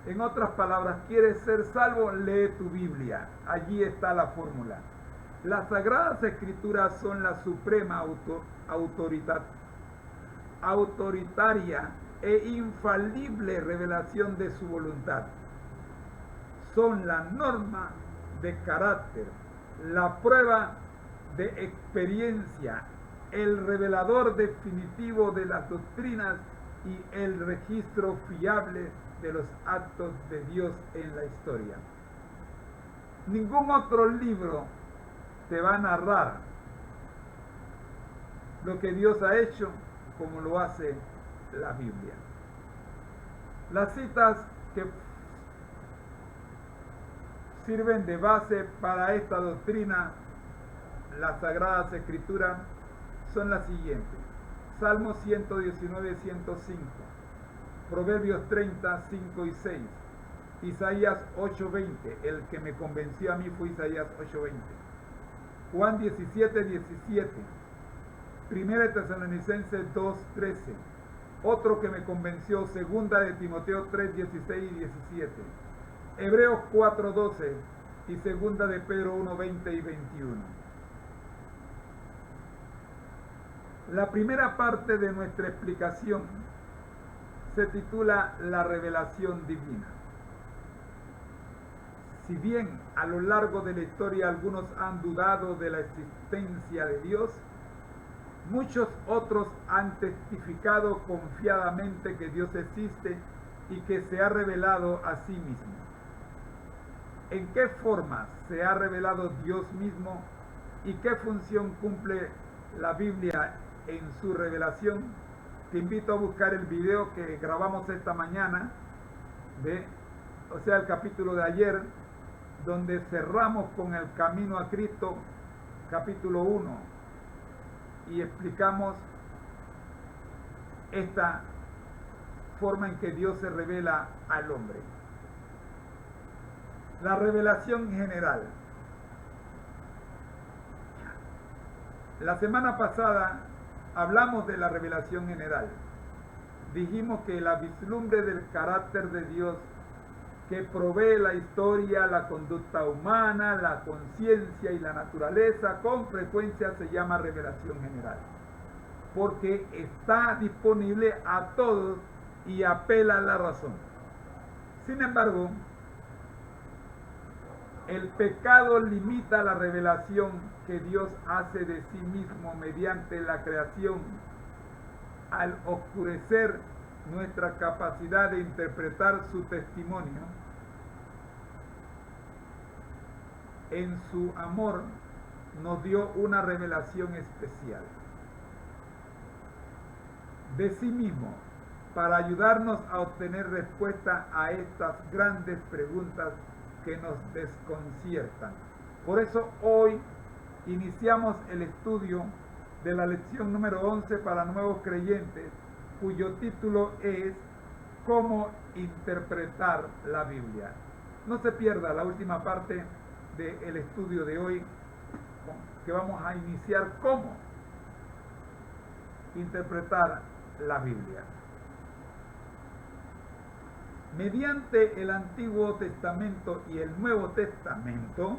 En otras palabras, ¿quieres ser salvo? Lee tu Biblia. Allí está la fórmula. Las Sagradas Escrituras son la suprema autoritaria e infalible revelación de su voluntad. Son la norma de carácter, la prueba de experiencia, el revelador definitivo de las doctrinas y el registro fiable de los actos de Dios en la historia. Ningún otro libro te va a narrar lo que Dios ha hecho como lo hace la Biblia. Las citas que sirven de base para esta doctrina, las Sagradas Escrituras, son las siguientes: Salmos 119, 105, Proverbios 30, 5 y 6, Isaías 8:20, el que me convenció a mí fue Isaías 8:20, Juan 17, 17, 1 Tesalonicenses 2:13, otro que me convenció, 2 de Timoteo 3, 16 y 17, Hebreos 4:12 y 2 de Pedro 1, 20 y 21. La primera parte de nuestra explicación se titula La revelación divina. Si bien a lo largo de la historia algunos han dudado de la existencia de Dios, muchos otros han testificado confiadamente que Dios existe y que se ha revelado a sí mismo. ¿En qué forma se ha revelado Dios mismo y qué función cumple la Biblia en su revelación? Te invito a buscar el video que grabamos esta mañana, el capítulo de ayer, donde cerramos con el camino a Cristo, capítulo 1, y explicamos esta forma en que Dios se revela al hombre. La revelación general. La semana pasada hablamos de la revelación general. Dijimos que la vislumbre del carácter de Dios que provee la historia, la conducta humana, la conciencia y la naturaleza, con frecuencia se llama revelación general, porque está disponible a todos y apela a la razón. Sin embargo, el pecado limita la revelación que Dios hace de sí mismo mediante la creación, al oscurecer nuestra capacidad de interpretar su testimonio. En su amor nos dio una revelación especial de sí mismo para ayudarnos a obtener respuesta a estas grandes preguntas que nos desconciertan. Por eso hoy iniciamos el estudio de la lección número 11 para nuevos creyentes, cuyo título es ¿Cómo interpretar la Biblia? No se pierda la última parte del estudio de hoy, que vamos a iniciar cómo interpretar la Biblia. Mediante el Antiguo Testamento y el Nuevo Testamento,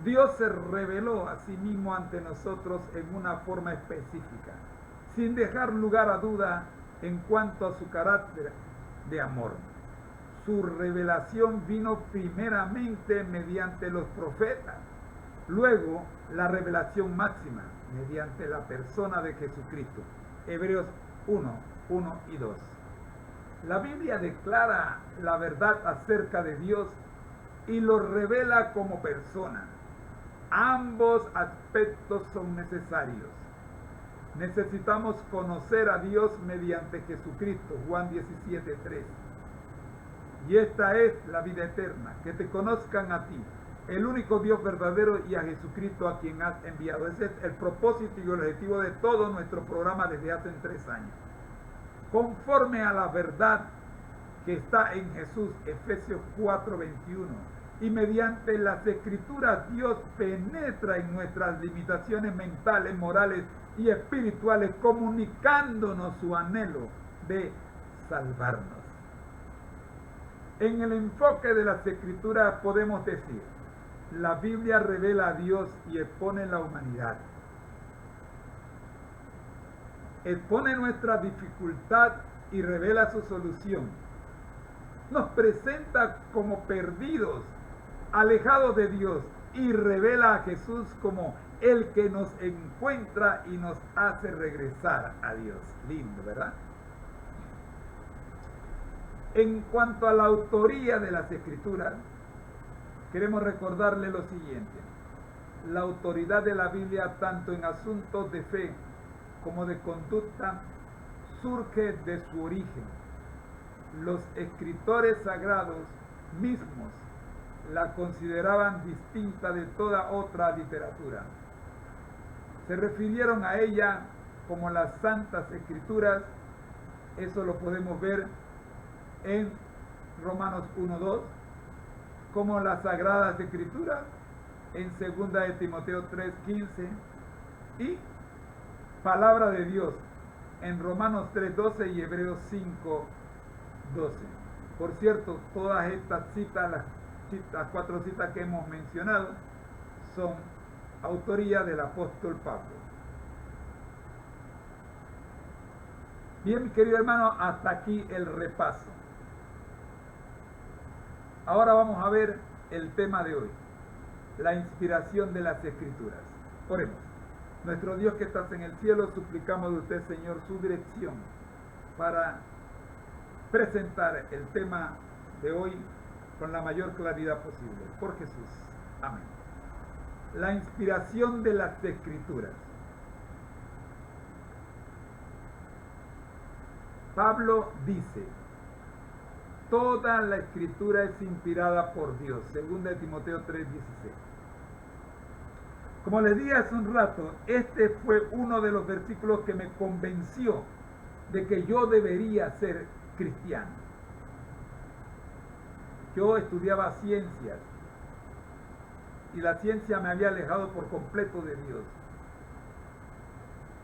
Dios se reveló a sí mismo ante nosotros en una forma específica, sin dejar lugar a duda en cuanto a su carácter de amor. Su revelación vino primeramente mediante los profetas, luego la revelación máxima mediante la persona de Jesucristo. Hebreos 1:1 y 2. La Biblia declara la verdad acerca de Dios y lo revela como persona. Ambos aspectos son necesarios. Necesitamos conocer a Dios mediante Jesucristo, Juan 17:3. Y esta es la vida eterna, que te conozcan a ti, el único Dios verdadero, y a Jesucristo a quien has enviado. Ese es el propósito y el objetivo de todo nuestro programa desde hace 3 años. Conforme a la verdad que está en Jesús, Efesios 4:21, y mediante las Escrituras Dios penetra en nuestras limitaciones mentales, morales y espirituales, comunicándonos su anhelo de salvarnos. En el enfoque de las Escrituras podemos decir: la Biblia revela a Dios y expone la humanidad. Expone nuestra dificultad y revela su solución. Nos presenta como perdidos, alejados de Dios, y revela a Jesús como el que nos encuentra y nos hace regresar a Dios. Lindo, ¿verdad? En cuanto a la autoría de las Escrituras, queremos recordarle lo siguiente: la autoridad de la Biblia, tanto en asuntos de fe como de conducta, surge de su origen. Los escritores sagrados mismos la consideraban distinta de toda otra literatura. Se refirieron a ella como las Santas Escrituras. Eso lo podemos ver en Romanos 1:2, como las Sagradas Escrituras en 2 de Timoteo 3:15 y Palabra de Dios en Romanos 3:12 y Hebreos 5:12. Por cierto, todas estas citas, las 4 citas que hemos mencionado, son autoría del apóstol Pablo. Bien, mi querido hermano, hasta aquí el repaso. Ahora vamos a ver el tema de hoy: la inspiración de las Escrituras. Oremos. Nuestro Dios que estás en el cielo, suplicamos de usted, Señor, su dirección para presentar el tema de hoy con la mayor claridad posible. Por Jesús. Amén. La inspiración de las Escrituras. Pablo dice: toda la Escritura es inspirada por Dios. 2 de Timoteo 3:16. Como les dije hace un rato, este fue uno de los versículos que me convenció de que yo debería ser cristiano. Yo estudiaba ciencias y la ciencia me había alejado por completo de Dios.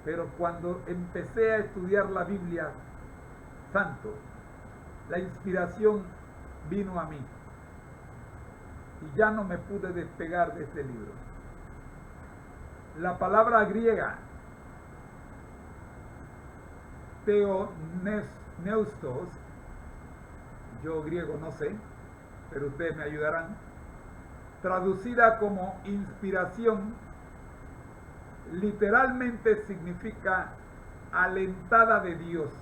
Pero cuando empecé a estudiar la Biblia Santo, la inspiración vino a mí y ya no me pude despegar de este libro. La palabra griega theopneustos, yo griego no sé, pero ustedes me ayudarán, traducida como inspiración, literalmente significa alentada de Dios.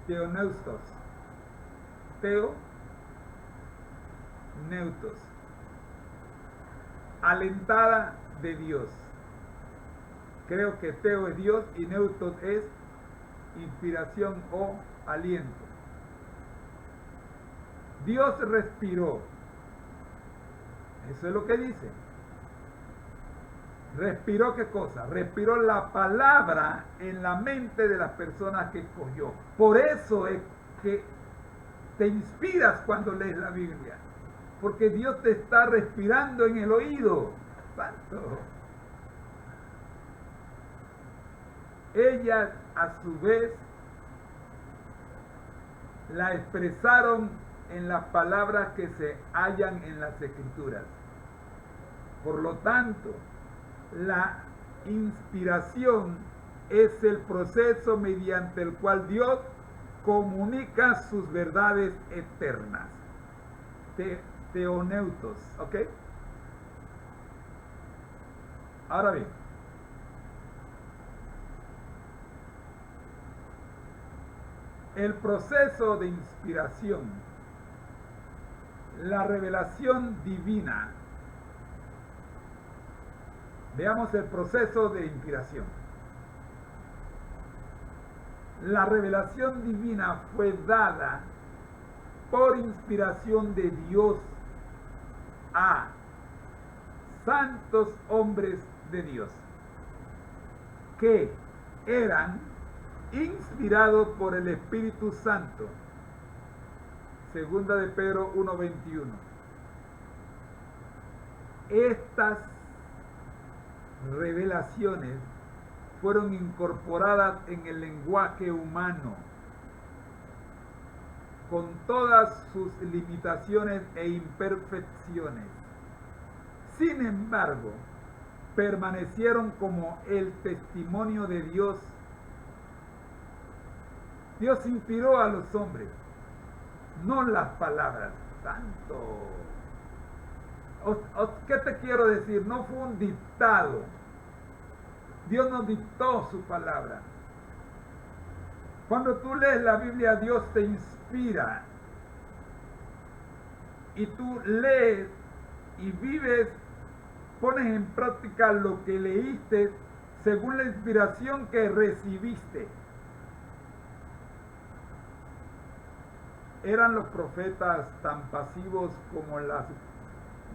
Theopneustos. Theopneustos. Alentada de Dios. Creo que Teo es Dios y Neutos es inspiración o aliento. Dios respiró. Eso es lo que dice. ¿Respiró qué cosa? Respiró la palabra en la mente de las personas que escogió. Por eso es que te inspiras cuando lees la Biblia. Porque Dios te está respirando en el oído. Santo. Ellas a su vez la expresaron en las palabras que se hallan en las Escrituras. Por lo tanto, la inspiración es el proceso mediante el cual Dios comunica sus verdades eternas. Teoneutos, ¿ok? Ahora bien, el proceso de inspiración, la revelación divina. Veamos el proceso de inspiración. La revelación divina fue dada por inspiración de Dios a santos hombres de Dios que eran inspirados por el Espíritu Santo. Segunda de Pedro 1:21. Estas revelaciones fueron incorporadas en el lenguaje humano con todas sus limitaciones e imperfecciones. Sin embargo, permanecieron como el testimonio de Dios. Dios inspiró a los hombres, no las palabras. Santo. ¿Qué te quiero decir? No fue un dictado. Dios nos dictó su palabra. Cuando tú lees la Biblia, Dios te inspira. Y tú lees y vives, pones en práctica lo que leíste según la inspiración que recibiste. ¿Eran los profetas tan pasivos como las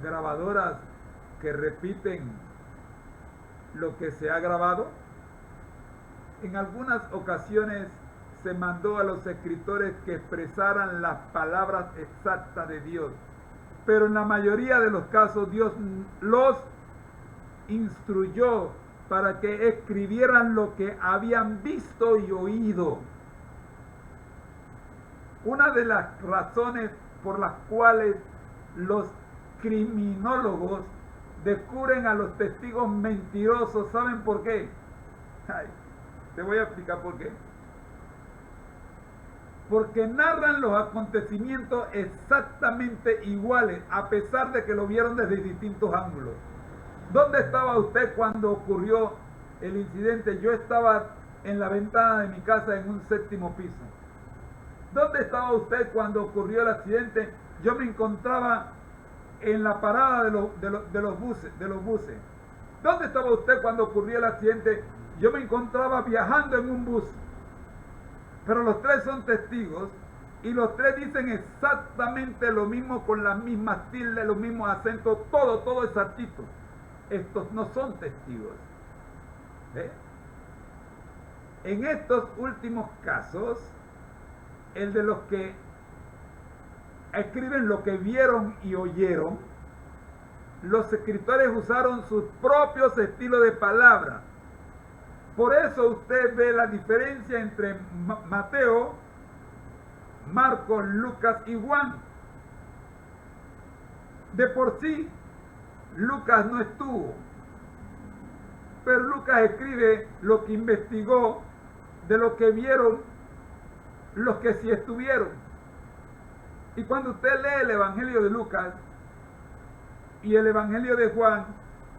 grabadoras que repiten lo que se ha grabado? En algunas ocasiones se mandó a los escritores que expresaran las palabras exactas de Dios, pero en la mayoría de los casos Dios los instruyó para que escribieran lo que habían visto y oído. Una de las razones por las cuales los criminólogos descubren a los testigos mentirosos, ¿saben por qué? Ay, te voy a explicar por qué. Porque narran los acontecimientos exactamente iguales, a pesar de que lo vieron desde distintos ángulos. ¿Dónde estaba usted cuando ocurrió el incidente? Yo estaba en la ventana de mi casa en un 7º piso. ¿Dónde estaba usted cuando ocurrió el accidente? Yo me encontraba en la parada de los buses. ¿Dónde estaba usted cuando ocurrió el accidente? Yo me encontraba viajando en un bus. Pero los tres son testigos y los tres dicen exactamente lo mismo, con las mismas tildes, los mismos acentos, todo exactito. Estos no son testigos. ¿Ve? En estos últimos casos, el de los que escriben lo que vieron y oyeron, los escritores usaron sus propios estilos de palabra. Por eso usted ve la diferencia entre Mateo, Marcos, Lucas y Juan. De por sí, Lucas no estuvo, pero Lucas escribe lo que investigó de lo que vieron los que sí estuvieron. Y cuando usted lee el Evangelio de Lucas y el Evangelio de Juan,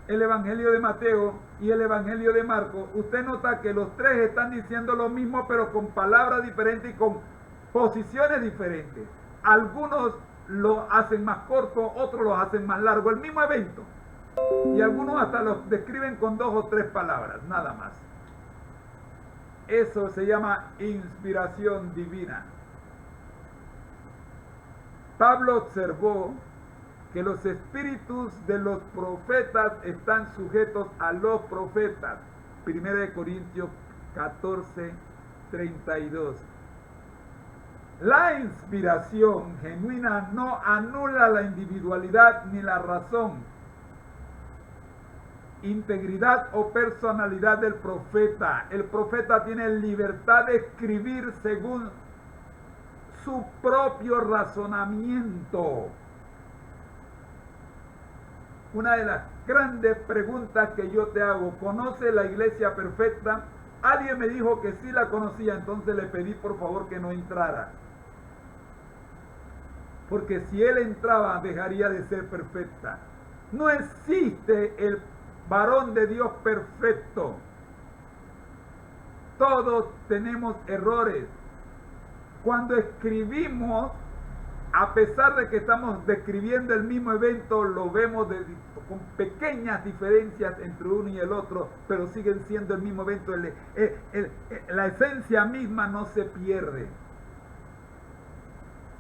el Evangelio de Mateo y el Evangelio de Marcos, usted nota que los tres están diciendo lo mismo, pero con palabras diferentes y con posiciones diferentes. Algunos lo hacen más corto, otros lo hacen más largo, el mismo evento, Y algunos hasta los describen con 2 o 3 palabras, nada más. Eso se llama inspiración divina. Pablo observó que los espíritus de los profetas están sujetos a los profetas. 1 Corintios 14, 32. La inspiración genuina no anula la individualidad ni la razón, integridad o personalidad del profeta. El profeta tiene libertad de escribir según su propio razonamiento. Una de las grandes preguntas que yo te hago: ¿conoce la iglesia perfecta? Alguien me dijo que sí la conocía, entonces le pedí por favor que no entrara. Porque si él entraba, dejaría de ser perfecta. No existe el varón de Dios perfecto. Todos tenemos errores. Cuando escribimos, a pesar de que estamos describiendo el mismo evento, lo vemos con pequeñas diferencias entre uno y el otro, pero siguen siendo el mismo evento. La esencia misma no se pierde,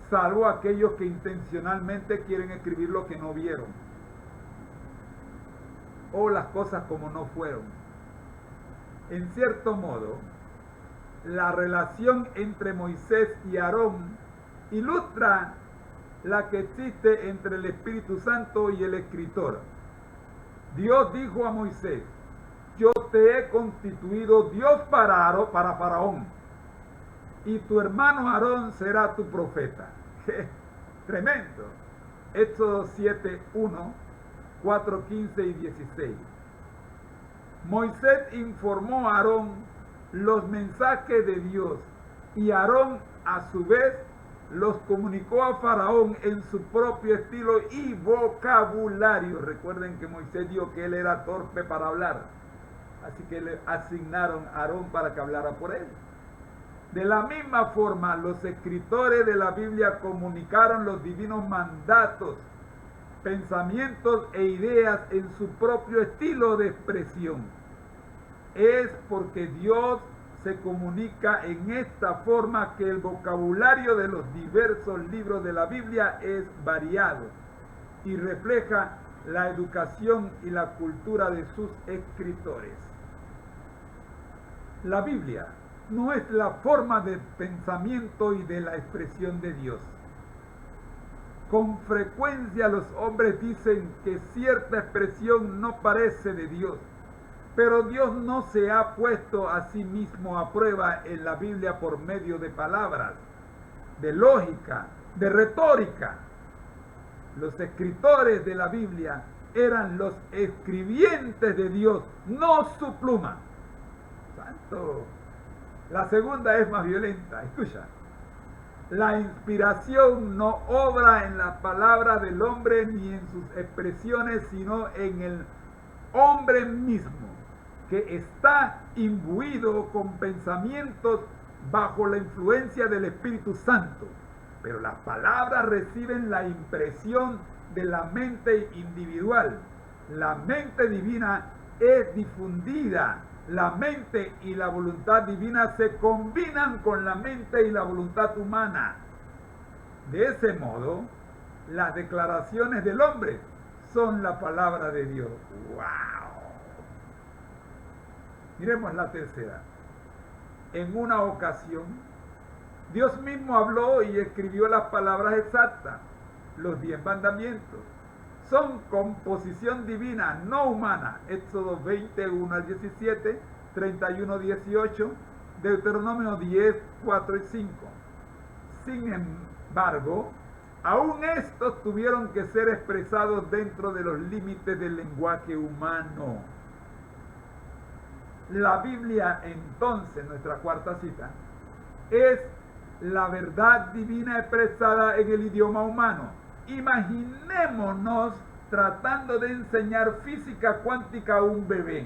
salvo aquellos que intencionalmente quieren escribir lo que no vieron, o las cosas como no fueron. En cierto modo, la relación entre Moisés y Aarón ilustra la que existe entre el Espíritu Santo y el escritor. Dios dijo a Moisés: yo te he constituido Dios para Faraón, y tu hermano Aarón será tu profeta. Tremendo. Éxodo 7, 1, 4, 15 y 16. Moisés informó a Aarón los mensajes de Dios, y Aarón a su vez los comunicó a Faraón en su propio estilo y vocabulario. Recuerden que Moisés dijo que él era torpe para hablar, así que le asignaron a Aarón para que hablara por él. De la misma forma, los escritores de la Biblia comunicaron los divinos mandatos, pensamientos e ideas en su propio estilo de expresión. Es porque Dios se comunica en esta forma que el vocabulario de los diversos libros de la Biblia es variado y refleja la educación y la cultura de sus escritores. La Biblia no es la forma de pensamiento y de la expresión de Dios. Con frecuencia los hombres dicen que cierta expresión no parece de Dios, pero Dios no se ha puesto a sí mismo a prueba en la Biblia por medio de palabras, de lógica, de retórica. Los escritores de la Biblia eran los escribientes de Dios, no su pluma. Santo. La segunda es más violenta. Escucha. La inspiración no obra en la palabra del hombre ni en sus expresiones, sino en el hombre mismo, que está imbuido con pensamientos bajo la influencia del Espíritu Santo. Pero las palabras reciben la impresión de la mente individual. La mente divina es difundida. La mente y la voluntad divina se combinan con la mente y la voluntad humana. De ese modo, las declaraciones del hombre son la palabra de Dios. ¡Wow! Miremos la tercera. En una ocasión, Dios mismo habló y escribió las palabras exactas, los 10 mandamientos. Son composición divina, no humana. Éxodo 20, 1 al 17, 31, 18, Deuteronomio 10, 4 y 5. Sin embargo, aún estos tuvieron que ser expresados dentro de los límites del lenguaje humano. La Biblia, entonces, nuestra cuarta cita, es la verdad divina expresada en el idioma humano. Imaginémonos tratando de enseñar física cuántica a un bebé.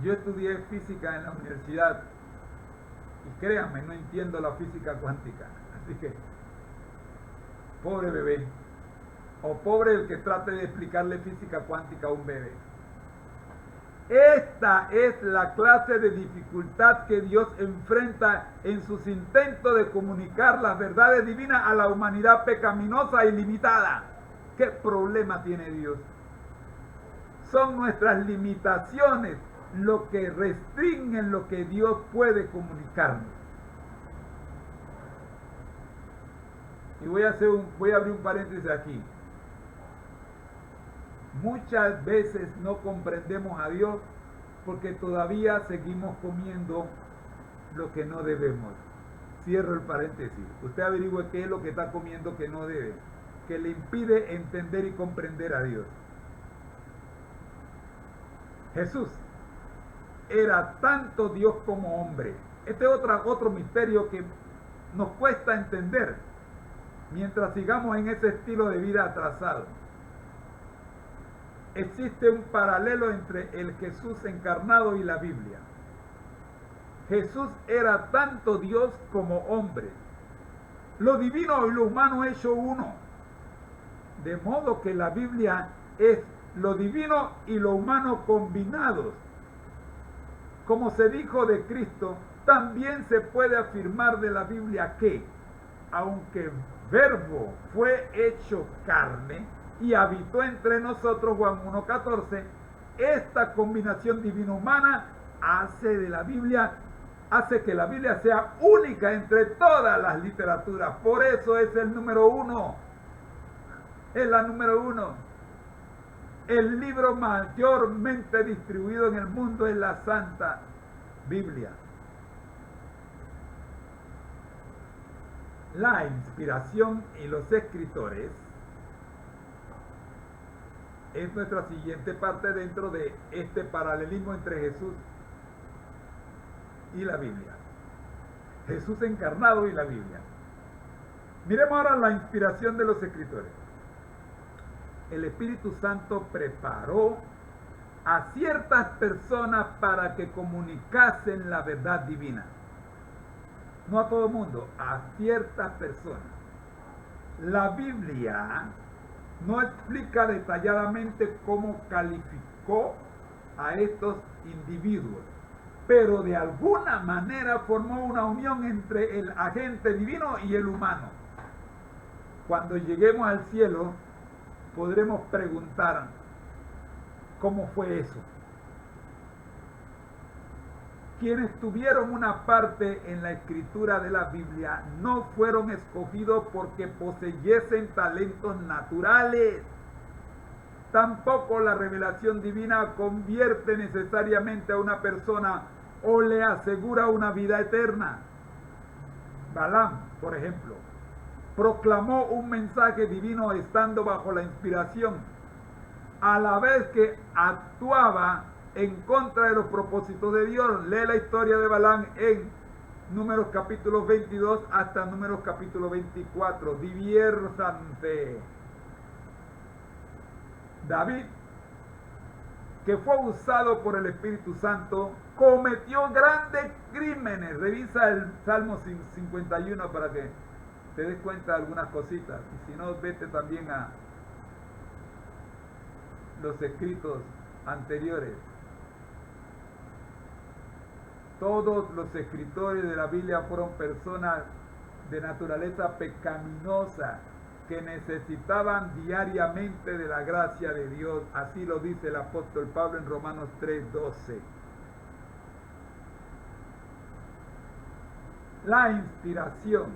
Yo estudié física en la universidad y créanme, no entiendo la física cuántica. Así que Pobre bebé. O pobre el que trate de explicarle física cuántica a un bebé. Esta es la clase de dificultad que Dios enfrenta en sus intentos de comunicar las verdades divinas a la humanidad pecaminosa y limitada. ¿Qué problema tiene Dios? Son nuestras limitaciones lo que restringen lo que Dios puede comunicarnos. Y voy a abrir un paréntesis aquí. Muchas veces no comprendemos a Dios porque todavía seguimos comiendo lo que no debemos. Cierro el paréntesis. Usted averigüe qué es lo que está comiendo que no debe, que le impide entender y comprender a Dios. Jesús era tanto Dios como hombre. Este es otro misterio que nos cuesta entender mientras sigamos en ese estilo de vida atrasado. Existe un paralelo entre el Jesús encarnado y la Biblia. Jesús era tanto Dios como hombre, lo divino y lo humano hecho uno, de modo que la Biblia es lo divino y lo humano combinados. Como se dijo de Cristo, también se puede afirmar de la Biblia que, aunque Verbo fue hecho carne y habitó entre nosotros, Juan 1:14, esta combinación divino-humana hace que la Biblia sea única entre todas las literaturas. Por eso es el número uno. Es la número uno. El libro mayormente distribuido en el mundo es la Santa Biblia. La inspiración y los escritores es nuestra siguiente parte dentro de este paralelismo entre Jesús y la Biblia. Jesús encarnado y la Biblia. Miremos ahora la inspiración de los escritores. El Espíritu Santo preparó a ciertas personas para que comunicasen la verdad divina. No a todo el mundo, a ciertas personas. La Biblia no explica detalladamente cómo calificó a estos individuos, pero de alguna manera formó una unión entre el agente divino y el humano. Cuando lleguemos al cielo, podremos preguntar cómo fue eso. Quienes tuvieron una parte en la escritura de la Biblia no fueron escogidos porque poseyesen talentos naturales. Tampoco la revelación divina convierte necesariamente a una persona o le asegura una vida eterna. Balaam, por ejemplo, proclamó un mensaje divino estando bajo la inspiración, a la vez que actuaba en contra de los propósitos de Dios. Lee la historia de Balaam en Números capítulo 22 hasta Números capítulo 24. Diviértanse. David, que fue usado por el Espíritu Santo, cometió grandes crímenes. Revisa el Salmo 51 para que te des cuenta de algunas cositas. Y si no, vete también a los escritos anteriores. Todos los escritores de la Biblia fueron personas de naturaleza pecaminosa que necesitaban diariamente de la gracia de Dios. Así lo dice el apóstol Pablo en Romanos 3:12. La inspiración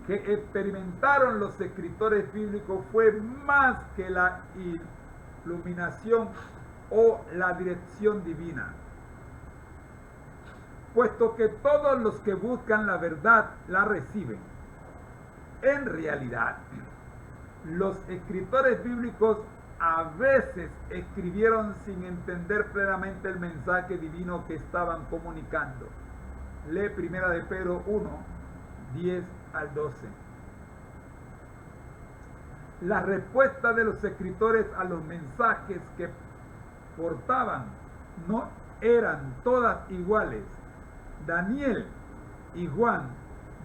que experimentaron los escritores bíblicos fue más que la iluminación o la dirección divina, puesto que todos los que buscan la verdad la reciben. En realidad, los escritores bíblicos a veces escribieron sin entender plenamente el mensaje divino que estaban comunicando. Lee 1 de Pedro 1, 10 al 12. La respuesta de los escritores a los mensajes que portaban no eran todas iguales. Daniel y Juan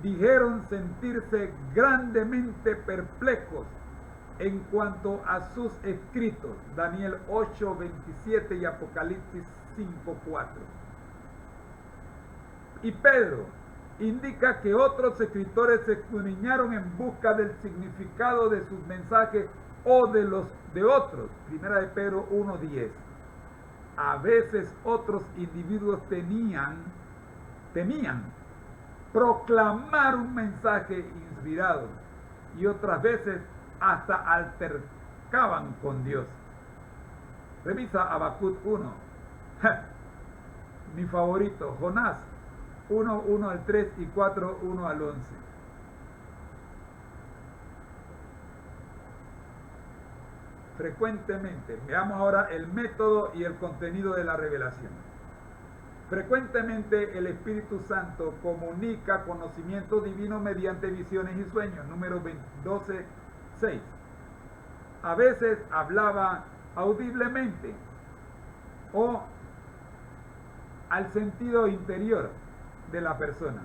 dijeron sentirse grandemente perplejos en cuanto a sus escritos, Daniel 8:27 y Apocalipsis 5:4. Y Pedro indica que otros escritores se escudriñaron en busca del significado de sus mensajes o de los de otros, primera de Pedro 1:10. A veces otros individuos temían proclamar un mensaje inspirado y otras veces hasta altercaban con Dios. Revisa Habacuc 1. Mi favorito, Jonás 1:1 al 3 y 4:1 al 11. Frecuentemente, veamos ahora el método y el contenido de la revelación. Frecuentemente el Espíritu Santo comunica conocimiento divino mediante visiones y sueños, número 12:6. A veces hablaba audiblemente o al sentido interior de la persona.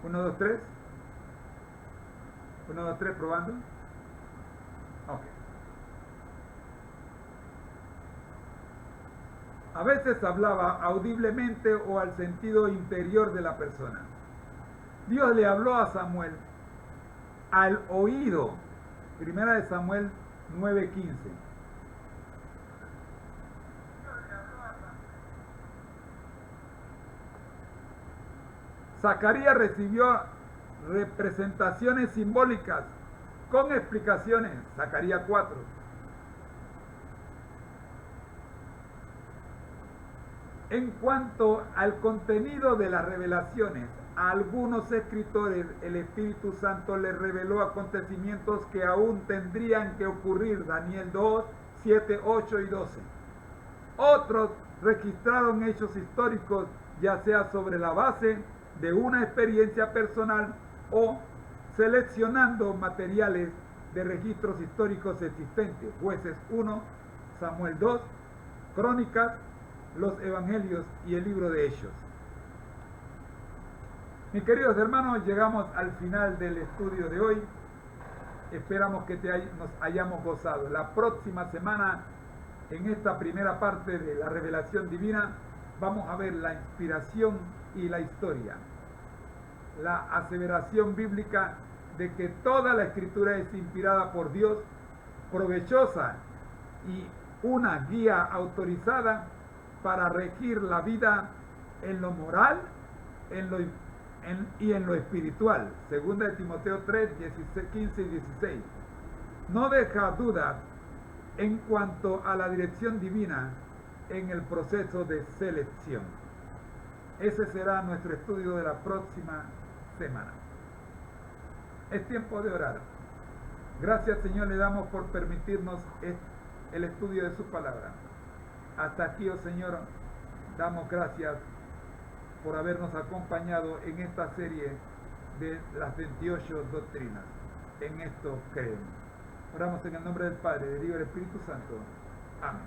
Uno, dos, tres. 1, 2, 3, probando. Ok. A veces hablaba audiblemente o al sentido interior de la persona. Dios le habló a Samuel al oído. Primera de Samuel 9:15. Zacarías recibió representaciones simbólicas con explicaciones, Zacarías 4. En cuanto al contenido de las revelaciones, a algunos escritores el Espíritu Santo les reveló acontecimientos que aún tendrían que ocurrir, Daniel 2, 7, 8 y 12. Otros registraron hechos históricos, ya sea sobre la base de una experiencia personal o seleccionando materiales de registros históricos existentes, Jueces 1, Samuel 2, Crónicas, los Evangelios y el libro de Hechos. Mis queridos hermanos, llegamos al final del estudio de hoy. Esperamos que nos hayamos gozado. La próxima semana, en esta primera parte de la revelación divina, vamos a ver la inspiración y la historia. La aseveración bíblica de que toda la escritura es inspirada por Dios, provechosa y una guía autorizada para regir la vida en lo moral y en lo espiritual. Segunda de Timoteo 3, 15 y 16. No deja duda en cuanto a la dirección divina en el proceso de selección. Ese será nuestro estudio de la próxima semana. Es tiempo de orar. Gracias, Señor, le damos por permitirnos el estudio de su palabra. Hasta aquí, oh Señor, damos gracias por habernos acompañado en esta serie de las 28 doctrinas. En esto creemos. Oramos en el nombre del Padre, del Hijo y del Espíritu Santo. Amén.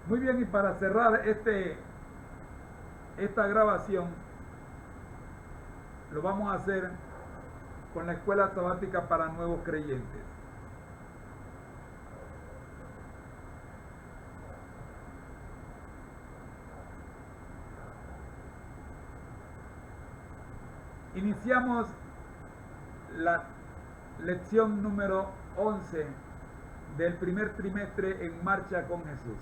Muy bien, y para cerrar esta grabación, lo vamos a hacer con la escuela sabática para nuevos creyentes. Iniciamos la lección número 11 del primer trimestre en Marcha con Jesús.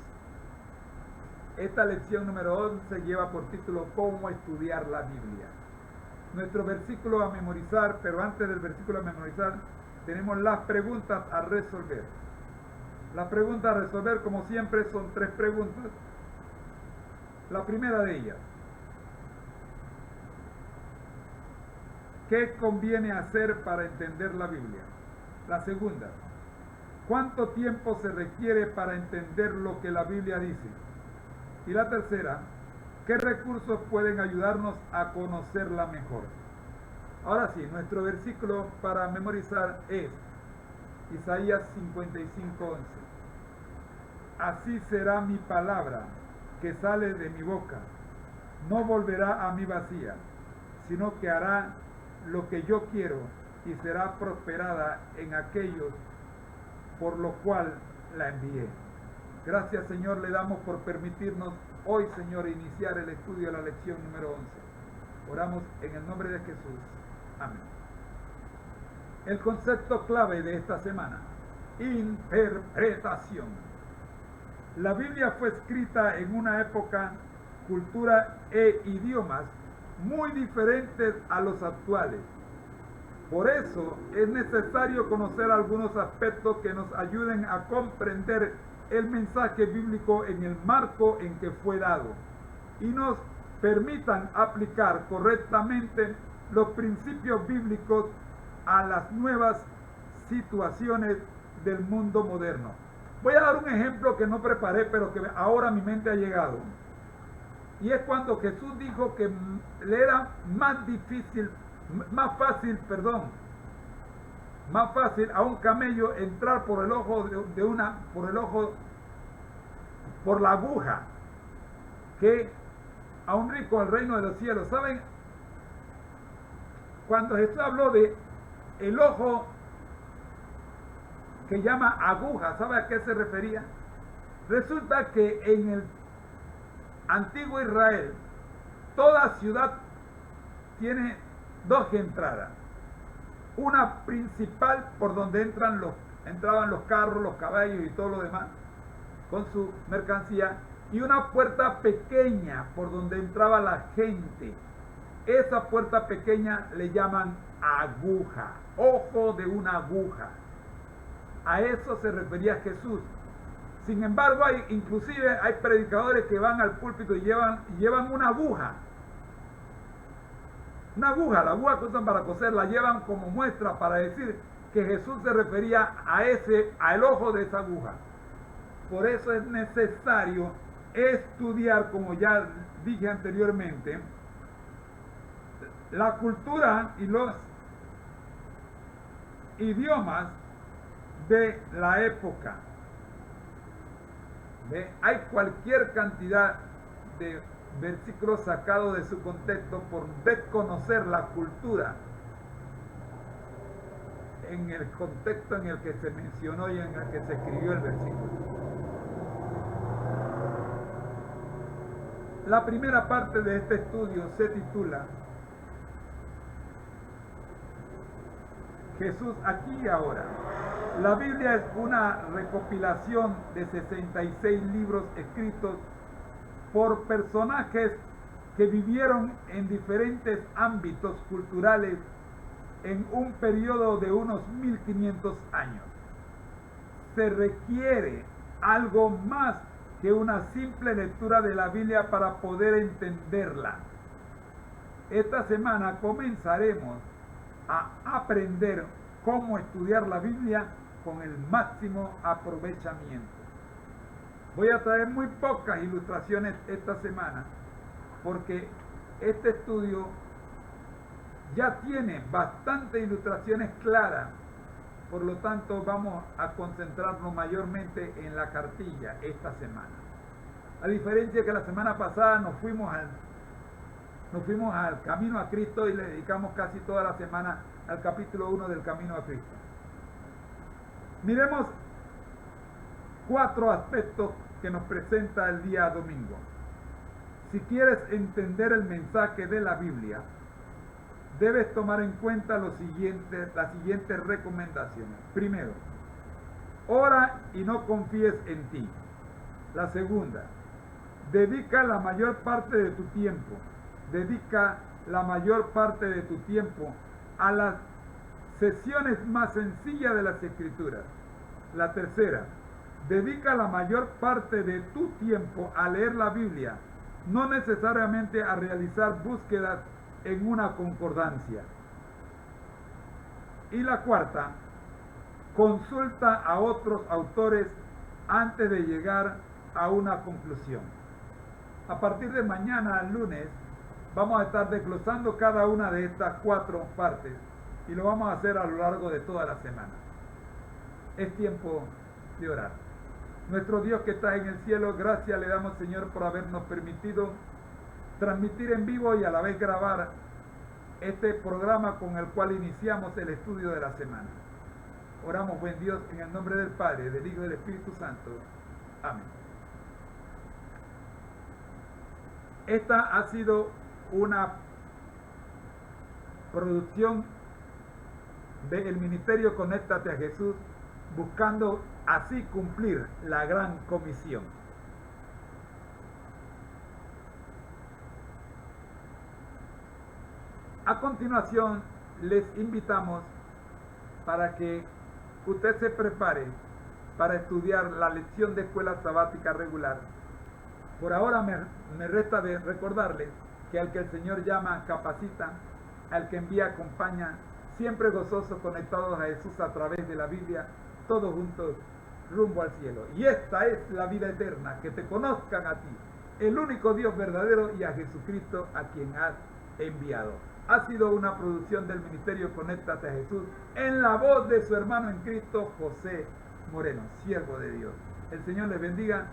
Esta lección número 11 lleva por título ¿Cómo estudiar la Biblia? Nuestro versículo a memorizar, pero antes del versículo a memorizar, tenemos las preguntas a resolver. Las preguntas a resolver, como siempre, son 3 preguntas. La primera de ellas: ¿qué conviene hacer para entender la Biblia? La segunda: ¿cuánto tiempo se requiere para entender lo que la Biblia dice? Y la tercera: ¿Qué recursos pueden ayudarnos a conocerla mejor? Ahora sí, nuestro versículo para memorizar es Isaías 55:11. Así será mi palabra que sale de mi boca. No volverá a mí vacía, sino que hará lo que yo quiero y será prosperada en aquellos por lo cual la envié. Gracias, Señor, le damos por permitirnos hoy, Señor, iniciar el estudio de la lección número 11. Oramos en el nombre de Jesús. Amén. El concepto clave de esta semana: interpretación. La Biblia fue escrita en una época, cultura e idiomas muy diferentes a los actuales. Por eso es necesario conocer algunos aspectos que nos ayuden a comprender el mensaje bíblico en el marco en que fue dado y nos permitan aplicar correctamente los principios bíblicos a las nuevas situaciones del mundo moderno. Voy a dar un ejemplo que no preparé, pero que ahora a mi mente ha llegado. Y es cuando Jesús dijo que le era más fácil a un camello entrar por la aguja, que a un rico al reino de los cielos. ¿Saben? Cuando Jesús habló de el ojo que llama aguja, ¿sabe a qué se refería? Resulta que en el antiguo Israel, toda ciudad tiene dos entradas. Una principal por donde entraban los carros, los caballos y todo lo demás con su mercancía, y una puerta pequeña por donde entraba la gente. Esa puerta pequeña le llaman aguja, ojo de una aguja. A eso se refería Jesús. Sin embargo, inclusive hay predicadores que van al púlpito y llevan una aguja. Una aguja, la aguja que usan para coser, la llevan como muestra para decir que Jesús se refería al ojo de esa aguja. Por eso es necesario estudiar, como ya dije anteriormente, la cultura y los idiomas de la época. Hay cualquier cantidad de versículos sacados de su contexto por desconocer la cultura en el contexto en el que se mencionó y en el que se escribió el versículo. La primera parte de este estudio se titula Jesús aquí y ahora. La Biblia es una recopilación de 66 libros escritos por personajes que vivieron en diferentes ámbitos culturales en un periodo de unos 1500 años. Se requiere algo más que una simple lectura de la Biblia para poder entenderla. Esta semana comenzaremos a aprender cómo estudiar la Biblia con el máximo aprovechamiento. Voy a traer muy pocas ilustraciones esta semana porque este estudio ya tiene bastantes ilustraciones claras. Por lo tanto, vamos a concentrarnos mayormente en la cartilla esta semana. A diferencia que la semana pasada nos fuimos al Camino a Cristo y le dedicamos casi toda la semana al capítulo 1 del Camino a Cristo. Miremos 4 aspectos que nos presenta el día domingo. Si quieres entender el mensaje de la Biblia, debes tomar en cuenta las siguientes recomendaciones. Primero, ora y no confíes en ti. La segunda, dedica la mayor parte de tu tiempo a las sesiones más sencillas de las Escrituras. La tercera, dedica la mayor parte de tu tiempo a leer la Biblia, no necesariamente a realizar búsquedas en una concordancia. Y la cuarta, consulta a otros autores antes de llegar a una conclusión. A partir de mañana, lunes, vamos a estar desglosando cada una de estas 4 partes y lo vamos a hacer a lo largo de toda la semana. Es tiempo de orar. Nuestro Dios que está en el cielo, gracias le damos, Señor, por habernos permitido transmitir en vivo y a la vez grabar este programa con el cual iniciamos el estudio de la semana. Oramos, buen Dios, en el nombre del Padre, del Hijo y del Espíritu Santo. Amén. Esta ha sido una producción del Ministerio Conéctate a Jesús, buscando así cumplir la gran comisión. A continuación, les invitamos para que usted se prepare para estudiar la lección de escuela sabática regular. Por ahora me resta de recordarles que al que el Señor llama, capacita, al que envía, acompaña, siempre gozosos, conectados a Jesús a través de la Biblia, todos juntos, rumbo al cielo. Y esta es la vida eterna, que te conozcan a ti, el único Dios verdadero, y a Jesucristo a quien has enviado. Ha sido una producción del Ministerio Conéctate a Jesús, en la voz de su hermano en Cristo, José Moreno, siervo de Dios. El Señor les bendiga.